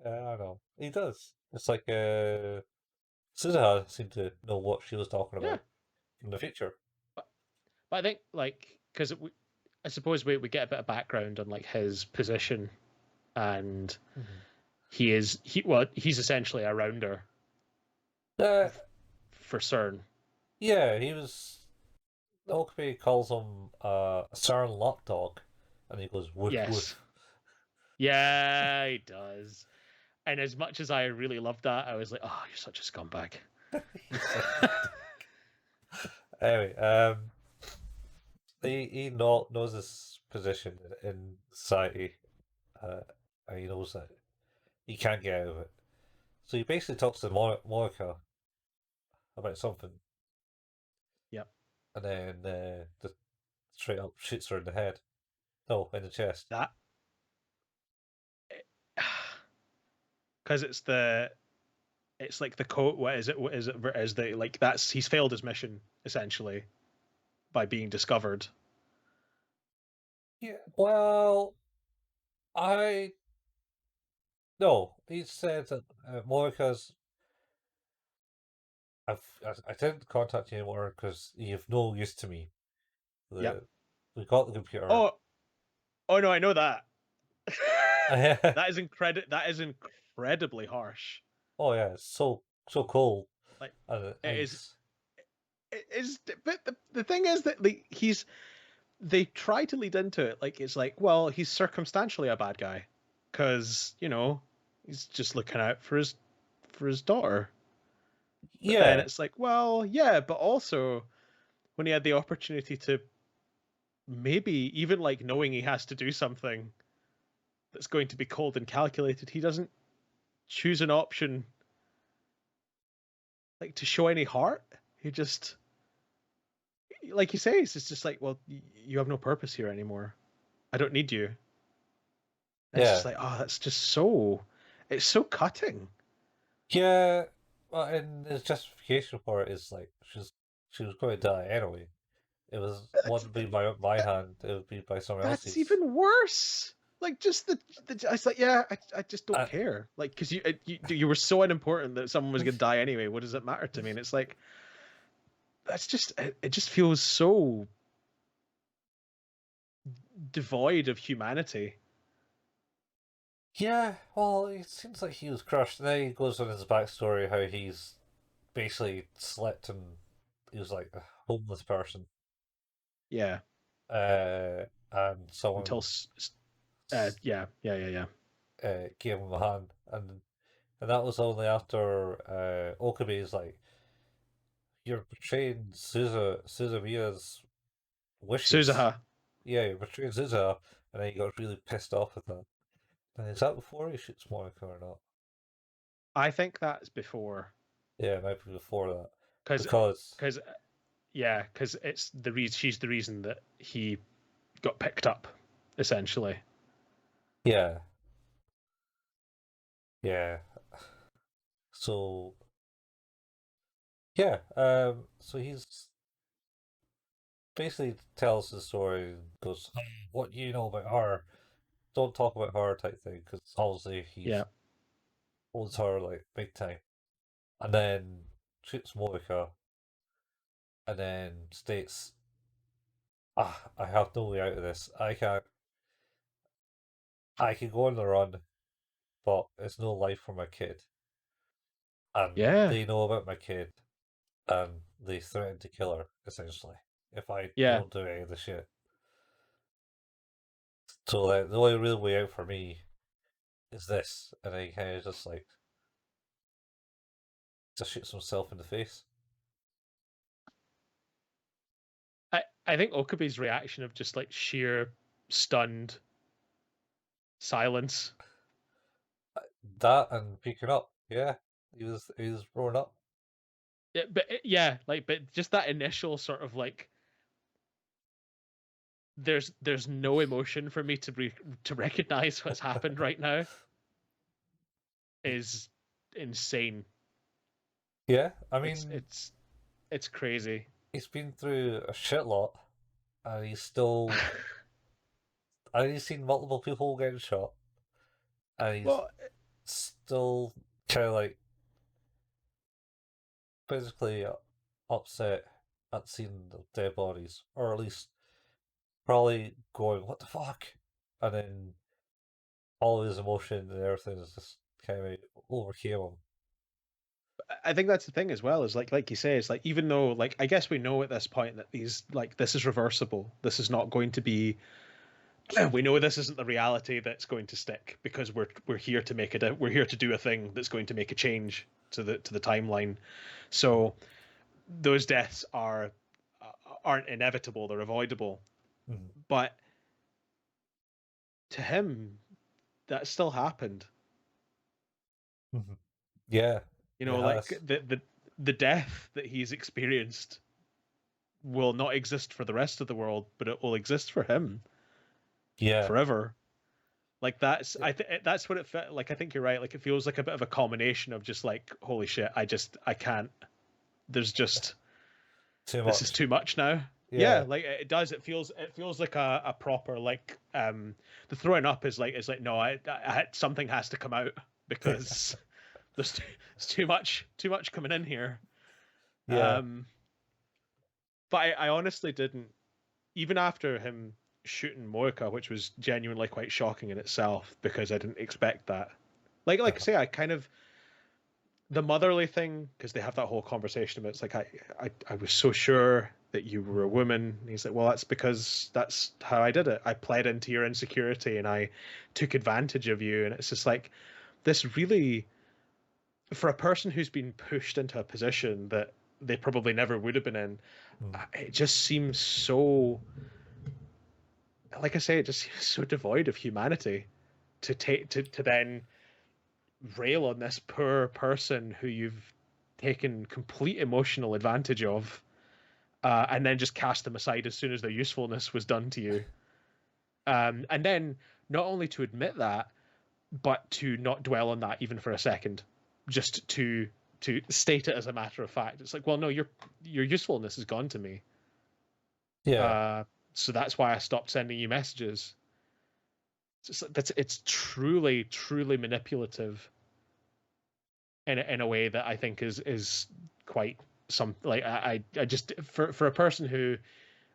I know. He does. It's like Suzuha seemed to know what she was talking Yeah, about from the future. but, but I think like because I suppose we get a bit of background on like his position, and Mhm. he's essentially a rounder Uh, for CERN. yeah, he was. Okabe calls him a CERN lapdog, and he goes woof Yes, woof. yeah, he does. And as much as I really loved that, I was like, oh, you're such a scumbag. He's such a anyway. He knows his position in society, uh, and he knows that. he can't get out of it. So he basically talks to Monica about something, Yep. and then just straight up shoots her in the head. No, in the chest. That because it's like the code. What is it? What is it? Is the like that's he's failed his mission essentially by being discovered. Yeah. Well, I no. He said that Monica's. I didn't contact you anymore because you've no use to me. Yep. We got the computer. Oh, oh no, I know that. Oh That is incredibly harsh. yeah, it's so cool Like and it is. nice. It is. But the thing is that like they try to lead into it like it's like well he's circumstantially a bad guy because he's just looking out for his daughter. But then Yeah, it's like well yeah, but also when he had the opportunity to maybe even like knowing he has to do something that's going to be cold and calculated, he doesn't choose an option like to show any heart. He just like he says, it's just like, well, you have no purpose here anymore. I don't need you. And it's just yeah, like, oh, that's just so, it's so cutting. yeah. Well, and his justification for it is like she was going to die anyway. It was That's, wouldn't be by my hand. It would be by someone that's else's. even worse. Like just the it's like, yeah, I just don't Uh, care. Like, because you were so unimportant that someone was gonna die anyway. What does it matter to me? And it's like, that's just it just feels so devoid of humanity. yeah, well, it seems like he was crushed. And then he goes on his backstory how he's basically slept and he was like a homeless person. Yeah. And Until someone yeah. gave him a hand, and that was only after Okabe is like, "You're betraying Suzumiya's wishes." Suzaha. Yeah, you're betraying Suzuha, and then he got really pissed off with that. And is that before he shoots Monica or not? I think that's before Yeah, it might be before that because because because yeah, because it's the reason she's the reason that he got picked up, essentially. yeah, yeah. So yeah, so he's basically tells the story and goes, "What you know about her? Don't talk about her," type thing, because obviously Yeah, he's owns her like big time, and then shoots Monica, and then states, "Ah, I have no way out of this. I can't. I can go on the run, but it's no life for my kid, and yeah, they know about my kid, and they threaten to kill her essentially if I yeah. don't do any of the shit. So like, the only real way out for me is this," and he kind of just like just shoots himself in the face. I think Okabe's reaction of just like sheer stunned silence. That and picking up, yeah, he was growing up. Yeah, like but just that initial sort of like there's no emotion for me to recognize what's happened right now is insane. Yeah, I It's mean, it's it's crazy. he's been through a shit lot, and he's still. And he's seen multiple people getting shot, and he's Well, still kind of like physically upset at seeing the dead bodies, or at least probably going, "What the fuck?" And then all of his emotion and everything is just kind of overcame him. I think that's the thing as well is like you say, it's like even though like I guess we know at this point that these like this is reversible. This is not going to be we know this isn't the reality that's going to stick because we're here to make it we're here to do a thing that's going to make a change to the timeline. So those deaths aren't inevitable, they're avoidable. Mm-hmm. But to him that still happened Yeah, You it know, like has. the death that he's experienced will not exist for the rest of the world, but it will exist for him Yeah, forever. Like that's what it felt like. I think you're right. Like it feels like a bit of a culmination of just like, holy shit, I can't. There's just too this is much. too much now. Yeah, Yeah, like it does. It feels like a proper like the throwing up is like no, something has to come out because there's too much coming in here. yeah. Um, but I honestly didn't even after him shooting Moika, which was genuinely quite shocking in itself because I didn't expect that. Like I Uh-huh. say, I kind of the motherly thing because they have that whole conversation about it's like I was so sure that you were a woman. And he's like, well, that's because that's how I did it. I played into your insecurity and I took advantage of you. And it's just like this really for a person who's been pushed into a position that they probably never would have been in. Mm. It just seems so, like I say, it just seems so devoid of humanity to take to then rail on this poor person who you've taken complete emotional advantage of, and then just cast them aside as soon as their usefulness was done to you. And then not only to admit that, but to not dwell on that even for a second, just to state it as a matter of fact. It's like, well, no, your usefulness is gone to me. Yeah, Uh, so that's why I stopped sending you messages. It's truly, truly manipulative in a way that I think is quite some like I just for a person who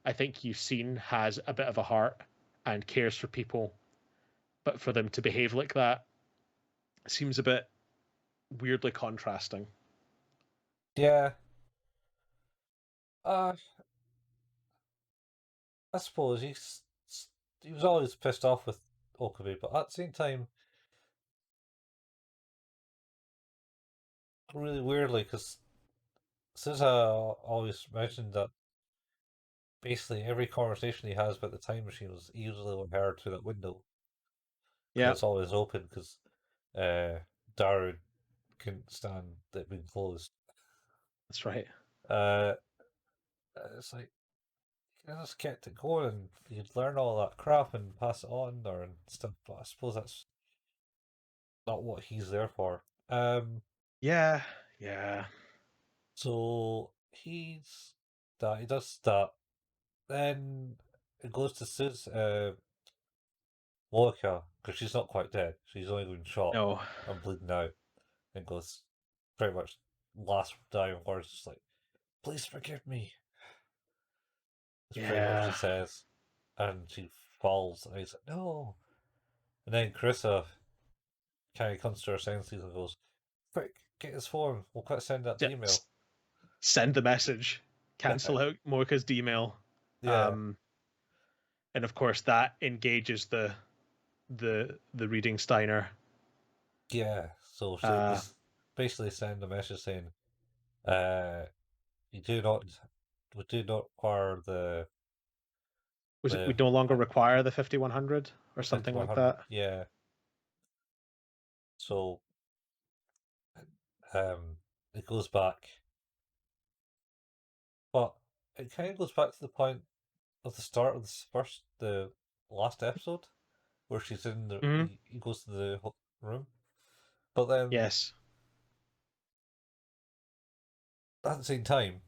I think you've seen has a bit of a heart and cares for people, but for them to behave like that seems a bit weirdly contrasting. yeah. Uh, I suppose he was always pissed off with Okabe, but at the same time, really weirdly, because Suza always mentioned that basically every conversation he has about the time machine was easily overheard through that window because Yeah, it's always open because uh, Daru couldn't stand it being closed. that's right. Uh, it's like you just kept it going and you'd learn all that crap and pass it on or and stuff, but I suppose that's not what he's there for. Yeah, yeah. So he does that. Then it goes to Sis Monica because she's not quite dead. She's only been shot No. and bleeding out, and goes pretty much last dying words, just like, "Please forgive me." That's pretty much she Yeah. says, and she falls, and he's like, "No." And then Carissa kind of comes to her senses and goes, "Quick, get his phone. We'll quit send that email." Send the message. Cancel out Moika's email. Yeah, Um, and of course that engages the reading Steiner. yeah. So they Uh, basically send a message saying, uh, "You do not, we do not require was it we the no longer require the 5100 or fifty something one like hundred." that? Yeah. So it goes back, but it kind of goes back to the point of the start of the last episode, where she's in Hmm. he goes to the room, but then Yes. at the same time,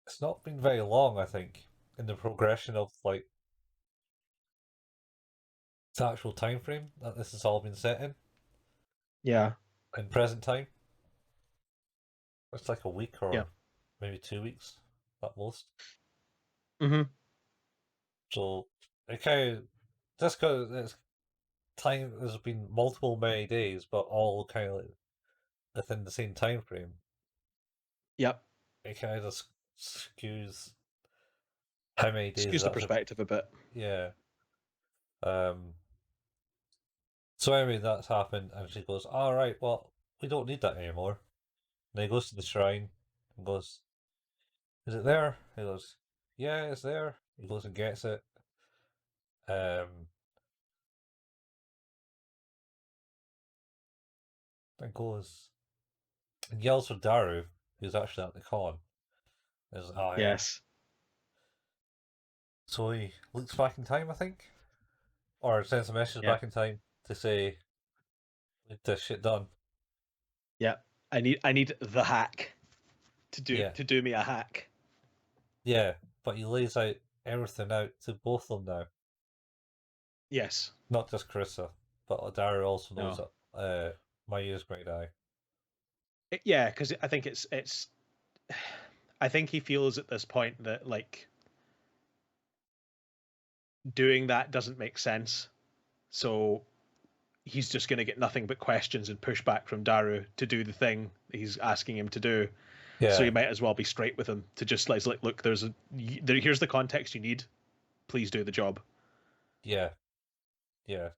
it's not been very long. I think in the progression of like the actual time frame that this has all been set Yeah. in present time. It's like a week Yeah. or maybe 2 weeks at most. Hmm. So it kind of just because it's time, there's been multiple many days, but all kind of like within the same time frame. Yep. It kind of just skews how many days is Excuse the actually. perspective a bit. Yeah. Um. So anyway, that's happened, and she goes, "All right, well, we don't need that anymore." And he goes to the shrine and goes, "Is it there?" He goes, "Yeah, it's there." He goes and gets it. Um. and goes and yells for Daru, who's actually at the con. Is oh yeah. Yes. So he looks back in time, I think, or sends a message Yeah. back in time to say, "Get this shit done." Yeah. I need the hack Yeah, to do me a hack. yeah. But he lays out everything out to both of them now, Yes. not just Carissa, but Daru also knows No. that Maya's going to die. Yeah, because I think it's. I think he feels at this point that like doing that doesn't make sense. So he's just going to get nothing but questions and pushback from Daru to do the thing he's asking him to do. So Yeah, you might as well be straight with him to just like, look, here's the context you need. Please do the job. yeah, yeah.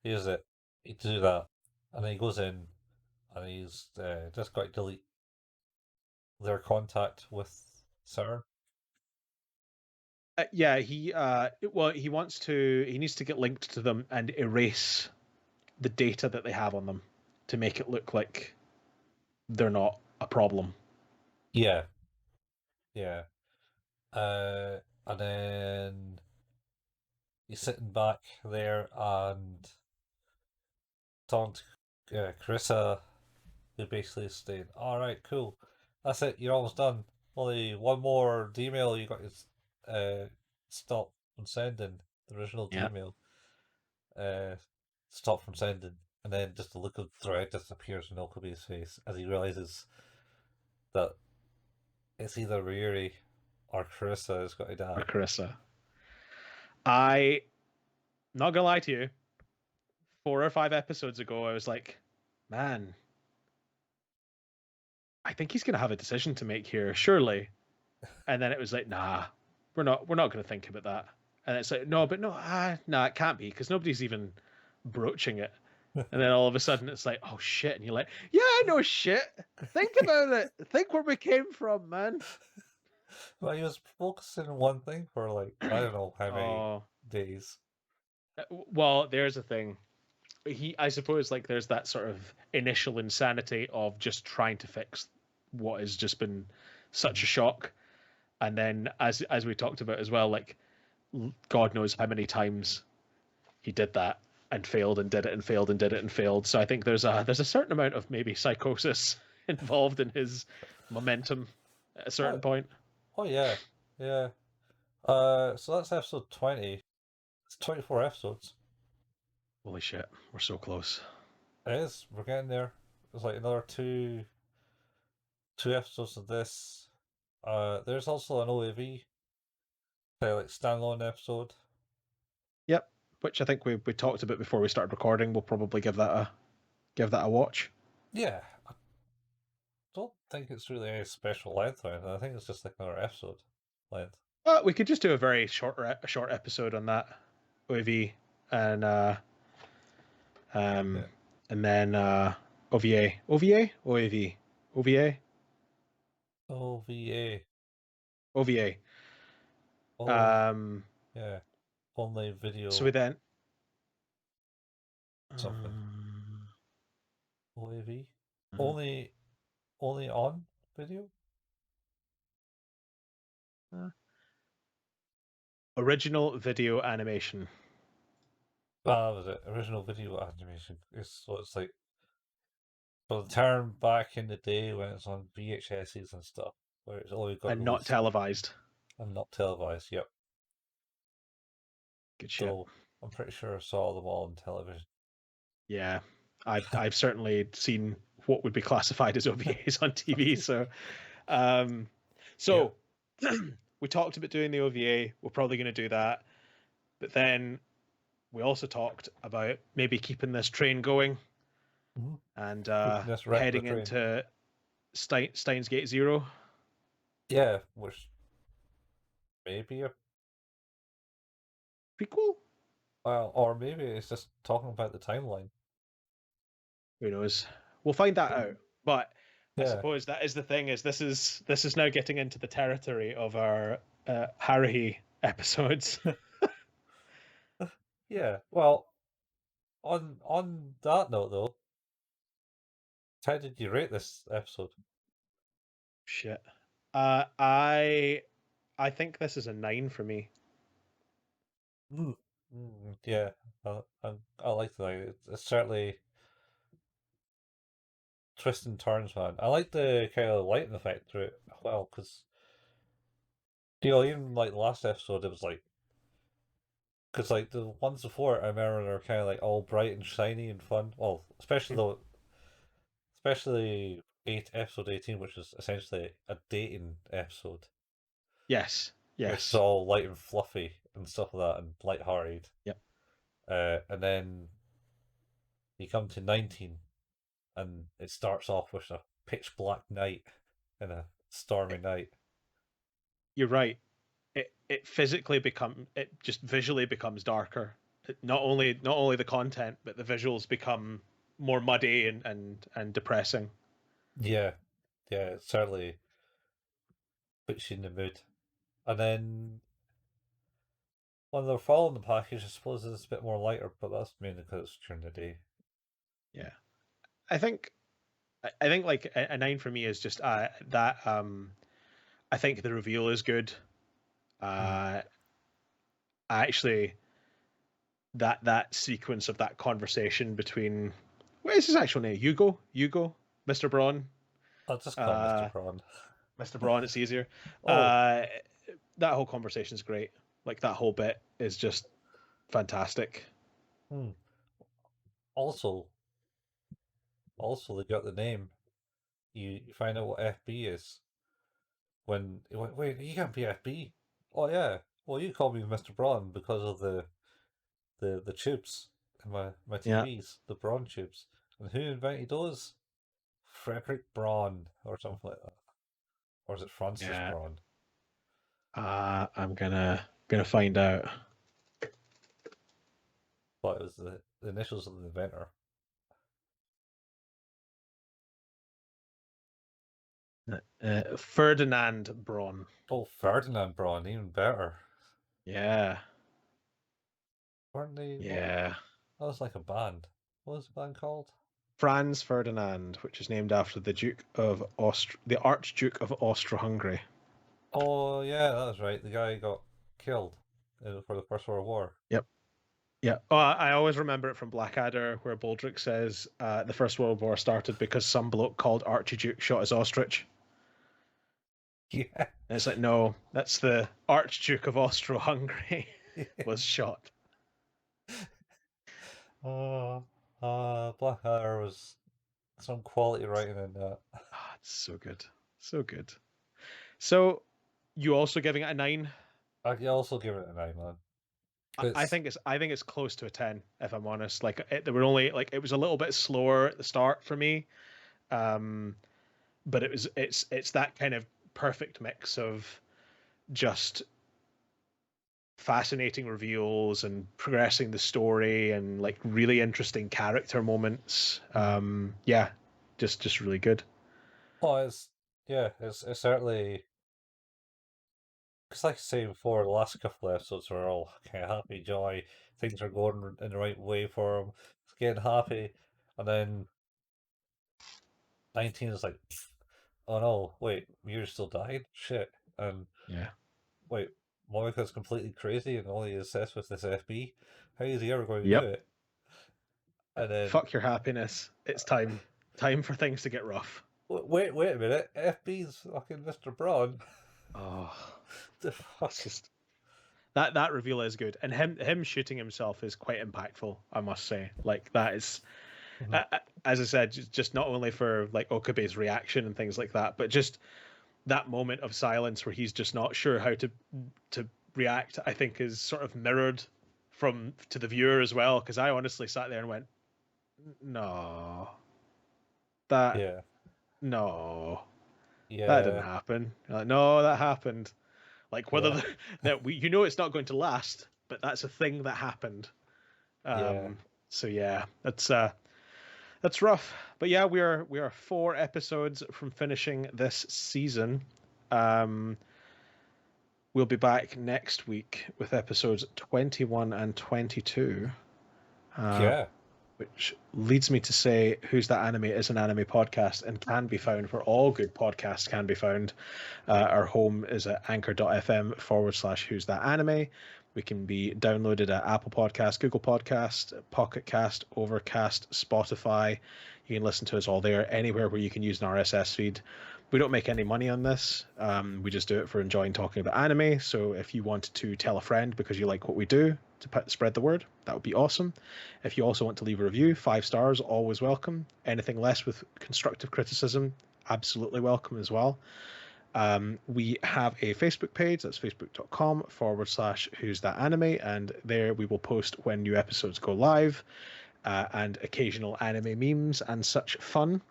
Here's it. He do that, and then he goes in, and he's just got to delete their contact with CERN. Yeah, he wants to. He needs to get linked to them and erase the data that they have on them to make it look like they're not a problem. Yeah, yeah. And then he's sitting back there and talking to Carissa, who basically is saying, "All right, cool, that's it. You're almost done. Only one more email you got to stop from sending the original Yeah, email. Uh, stop from sending." And then just the look of dread disappears in Okabe's face as he realizes that it's either Ryuri or Carissa is going to or die. Carissa. I not gonna lie to you. 4 or 5 episodes ago, I was like, man, I think he's gonna have a decision to make here, surely. And then it was like, nah, we're not gonna think about that. And it's like, no, but no, nah, it can't be because nobody's even broaching it. And then all of a sudden it's like, oh shit, and you're like, yeah, I know shit. Think about it. Think where we came from, man. But he was focusing on one thing for like I don't know how many Oh, days. well, there's a thing. I suppose, like, there's that sort of initial insanity of just trying to fix what has just been such a Mhm. shock, and then as we talked about as well, like, God knows how many times he did that and failed and did it and failed and did it and failed. So I think there's a certain amount of maybe psychosis involved in his momentum at a certain Oh, point. oh yeah, yeah. So that's episode 20. It's 24 episodes. Holy shit, we're so close. It is. We're getting there. There's like another two episodes of this. There's also an OAV, like standalone episode. Yep, which I think we talked about before we started recording. We'll probably give that a watch. Yeah, I don't think it's really any special length or anything. I think it's just like another episode length. We could just do a short episode on that OV and um Yeah. and then OVA OVA OVA. OVA. Oh, Um, yeah. Only so we video then something. um, OAV. uh, Only on video. uh, original video animation. Ah, was it original video animation? It's so it's like for the term back in the day when it's on VHSs and stuff, where it's only got And not released televised. and not televised. Yep. Good shit. So I'm pretty sure I saw them all on television. Yeah, I've certainly seen what would be classified as OVAs on TV. Um, Yeah. so we talked about doing the OVA. We're probably going to do that, but then we also talked about maybe keeping this train going Mm-hmm. and Keeping this wreck the heading train. into Steins Gate Zero. Yeah, which maybe a Prequel? well, or maybe it's just talking about the timeline. Who knows? We'll find that out. But I Yeah. suppose that is the thing: is this is now getting into the territory of our Haruhi episodes. Yeah. Well, on that note though, How did you rate this episode? Shit. I think this is a 9 for me. Mm. Yeah, I like the night. It's certainly twists and turns, man. I like the kind of lighting effect through it as well, because even like the last episode, it was like, because like the ones before, I remember they were kind of like all bright and shiny and fun. Well, especially episode 18, which is essentially a dating episode, Yes. which is Yes. all light and fluffy and stuff like that and light-hearted. Yep. And then you come to 19, and it starts off with a pitch black night and a stormy night. You're right. It just visually becomes darker. Not only the content, but the visuals become more muddy and depressing. Yeah, yeah, it certainly puts you in the mood. And then when they're following the package, I suppose it's a bit more lighter, but that's mainly because it's during the day. Yeah. I think I think like a 9 for me is just that I think the reveal is good. Mm. I actually that sequence of that conversation between what is his actual name? Hugo, Mr. Braun. I'll just call Mr. Uh, Prawn. Mr. Braun, it's easier. Oh, Uh, that whole conversation is great. Like that whole bit is just fantastic. hmm. Also, they got the name. You find out what FB is when wait, you can't be FB. Oh yeah, well you call me Mr. Braun because of the tubes in my Yeah, TVs, the Braun tubes. And who invented those? Frederick Braun or something like that. Or is it Francis yeah. Braun? I'm gonna find out. But it was the initials of the inventor. Ferdinand Braun. Oh, Ferdinand Braun, even better. Yeah, Weren't they? What? yeah. That was like a band. What was the band called? Franz Ferdinand, which is named after the Archduke of Austro-Hungary. Oh yeah, that was right. The guy got killed for the First World War. Yep. Yeah. Oh, I always remember it from Blackadder, where Baldric says the First World War started because some bloke called Archduke shot his ostrich. Yeah. And it's like, no, that's the Archduke of Austro-Hungary was shot. Oh, Blackadder was some quality writing in that. Ah, it's so good. So good. So you also giving it a 9? I could also give it a 9, man. I It's think it's close to a 10, if I'm honest. Like there were only like it was a little bit slower at the start for me. Um, but it's that kind of perfect mix of just fascinating reveals and progressing the story and like really interesting character moments. mm. Yeah, just really good. Oh, it's certainly because, like I say before, the last couple of episodes were all kind of happy, joy. Things are going in the right way for him. It's getting happy, and then 19 is like, oh no, wait, you're still dying? Shit. And Yeah. wait, Monica's completely crazy and only obsessed with this FB. How is he ever going to do Yep. it? And then, Fuck your happiness. It's time for things to get rough. wait a minute, FB's fucking Mr. Braun. Oh, The it's fuck? just that reveal is good, and him shooting himself is quite impactful. I must say, like that is, Mhm. as I said, just not only for like Okabe's reaction and things like that, but just that moment of silence where he's just not sure how to react. I think is sort of mirrored from to the viewer as well, because I honestly sat there and went, no, that Yeah, no, that didn't yeah, happen. Like, no, that happened. Like whether yeah, that we, it's not going to last, but that's a thing that happened. yeah, Um, so yeah, that's rough. But yeah, we are 4 episodes from finishing this season. Um, we'll be back next week with episodes 21 and 22. Uh, yeah. which leads me to say Who's That Anime is an anime podcast and can be found where all good podcasts can be found. Our home is at anchor.fm/ Who's That Anime. We can be downloaded at Apple Podcast, Google Podcast, Pocket Cast, Overcast, Spotify. You can listen to us all there, anywhere where you can use an RSS feed. We don't make any money on this. We just do it for enjoying talking about anime. So if you want to tell a friend because you like what we do to spread the word, that would be awesome. If you also want to leave a review, 5 stars, always welcome. Anything less with constructive criticism, absolutely welcome as well. We have a Facebook page. That's facebook.com/ Who's That Anime. And there we will post when new episodes go live and occasional anime memes and such fun.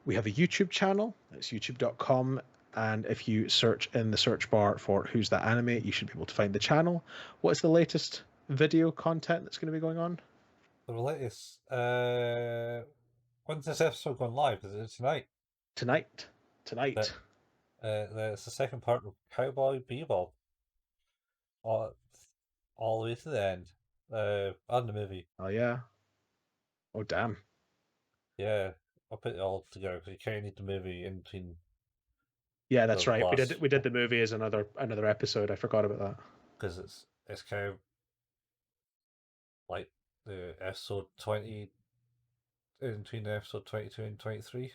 We have a YouTube channel. It's youtube.com. And if you search in the search bar for Who's That Anime, you should be able to find the channel. What's the latest video content that's going to be going on? The latest. When's this episode going live? Is it tonight? Tonight. It's the second part of Cowboy Bebop. All the way to the end. And the movie. Oh, yeah. Oh, damn. Yeah, I'll put it all together because you can't need the movie in between. Yeah, that's the right. last, We did the movie as another episode. I forgot about that. because it's kind of like the episode 20 in between the episode 22 and 23,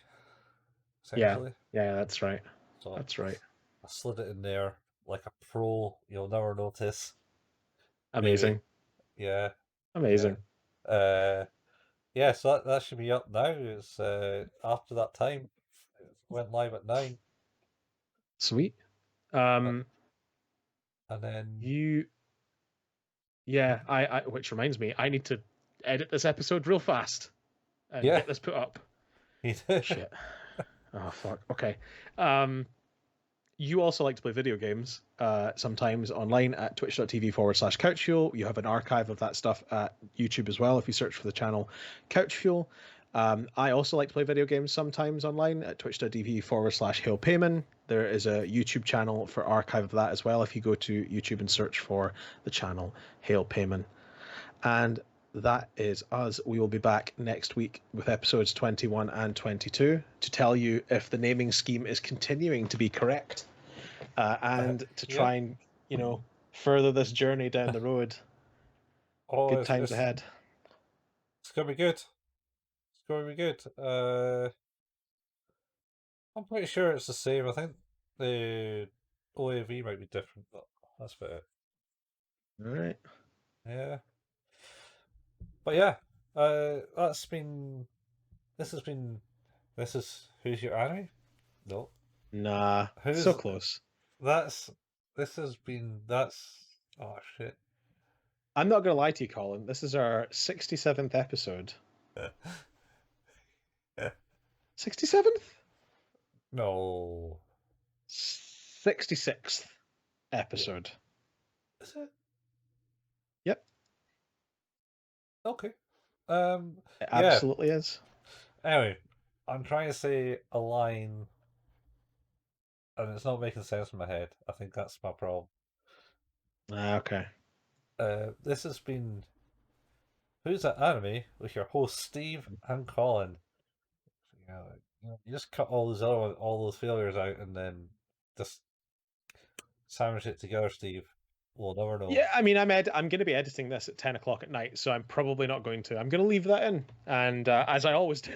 essentially. Yeah, that's right. So That's right. I slid it in there like a pro. You'll never notice. Amazing. Maybe. Yeah. Amazing. Yeah. So that should be up now. It's after that time. It went live at 9, Sweet. and then I which reminds me, I need to edit this episode real fast and yeah, get this put up. Shit. Oh fuck. Okay. You also like to play video games, sometimes online at twitch.tv/couchfuel. You have an archive of that stuff at YouTube as well if you search for the channel Couchfuel. I also like to play video games sometimes online at twitch.tv/hailpayman. There is a YouTube channel for archive of that as well if you go to YouTube and search for the channel Hail Payman. And that is us. We will be back next week with episodes 21 and 22 to tell you if the naming scheme is continuing to be correct and to try and, further this journey down the road. Good times ahead. It's going to be good. It's going to be good. I'm pretty sure it's the same. I think the OAV might be different, but that's about it. All right. Yeah. But yeah, that's been. This is Who's Your Anime? No. Nah. So close. That's. This has been. That's. Oh shit. I'm not going to lie to you, Colin. This is our 67th episode. 67th? No. 66th episode. Is it? Yep. Okay. It absolutely is. Anyway, I'm trying to say a line and it's not making sense in my head. I think that's my problem. Okay. This has been Who's That Anime with your host Steve and Colin. You just cut all those failures out and then just sandwich it together, Steve. We'll never know. Yeah, I mean, I'm going to be editing this at 10 o'clock at night, so I'm probably not going to. I'm going to leave that in, and as I always do.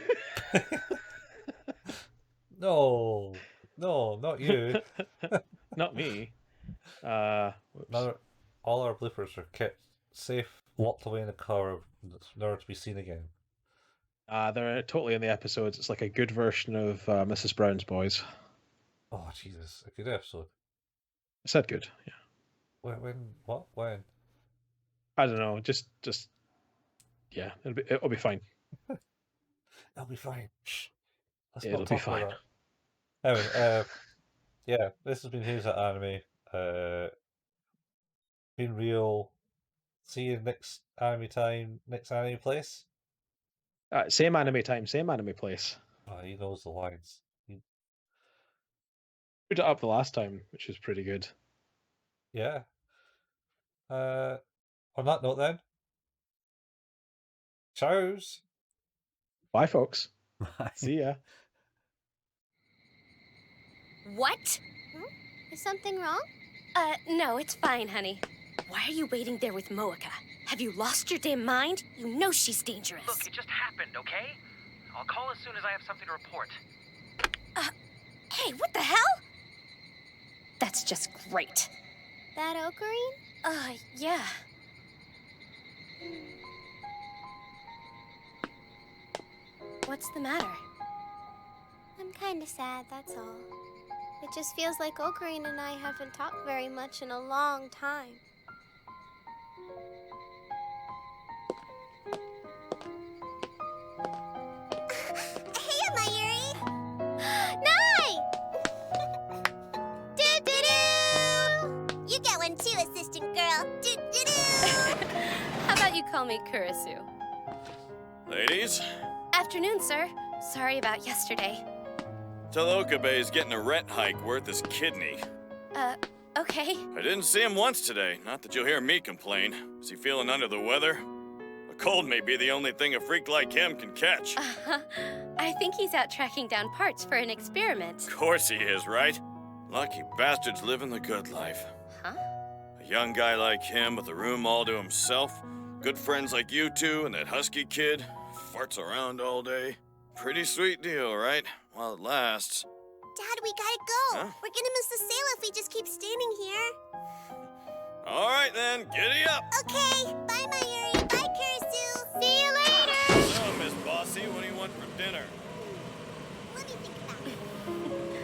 No, not you. Not me. All our bloopers are kept safe, locked away in a car, never to be seen again. They're totally in the episodes. It's like a good version of Mrs. Brown's Boys. Oh Jesus, a good episode. I said good, yeah. When? I don't know. Just yeah. It'll be fine. It'll be fine. Shh. It'll be fine. Anyway, yeah, this has been Who's That Anime. Been real. See you next anime time, next anime place. Same anime time, same anime place. Oh, he knows the lines. Put it up the last time, which was pretty good. Yeah. On that note, then. Ciao. Bye, folks. See ya. What? Is something wrong? No, it's fine, honey. Why are you waiting there with Moeka? Have you lost your damn mind? You know she's dangerous. Look, it just happened, okay? I'll call as soon as I have something to report. Hey, what the hell? That's just great. That Ocarine? Yeah. What's the matter? I'm kind of sad, that's all. It just feels like Ocarine and I haven't talked very much in a long time. Hey, Mayuri! Nai! Do-do-do! You get one too, assistant girl. Do-do-do! How about you call me Kurisu? Ladies, Afternoon, sir. Sorry about yesterday. tell Okabe he's getting a rent hike worth his kidney. Okay. I didn't see him once today. Not that you'll hear me complain. Is he feeling under the weather? A cold may be the only thing a freak like him can catch. I think he's out tracking down parts for an experiment. Of course he is, right? Lucky bastards living the good life. Huh? A young guy like him with a room all to himself, good friends like you two and that husky kid, farts around all day. Pretty sweet deal, right? While it lasts. Dad, we gotta go. Huh? We're gonna miss the sale if we just keep standing here. All right then, giddy up! Okay, bye, Mayuri. Bye, Kurisu. See you later. So, Miss Bossy, what do you want for dinner? Let me think about it.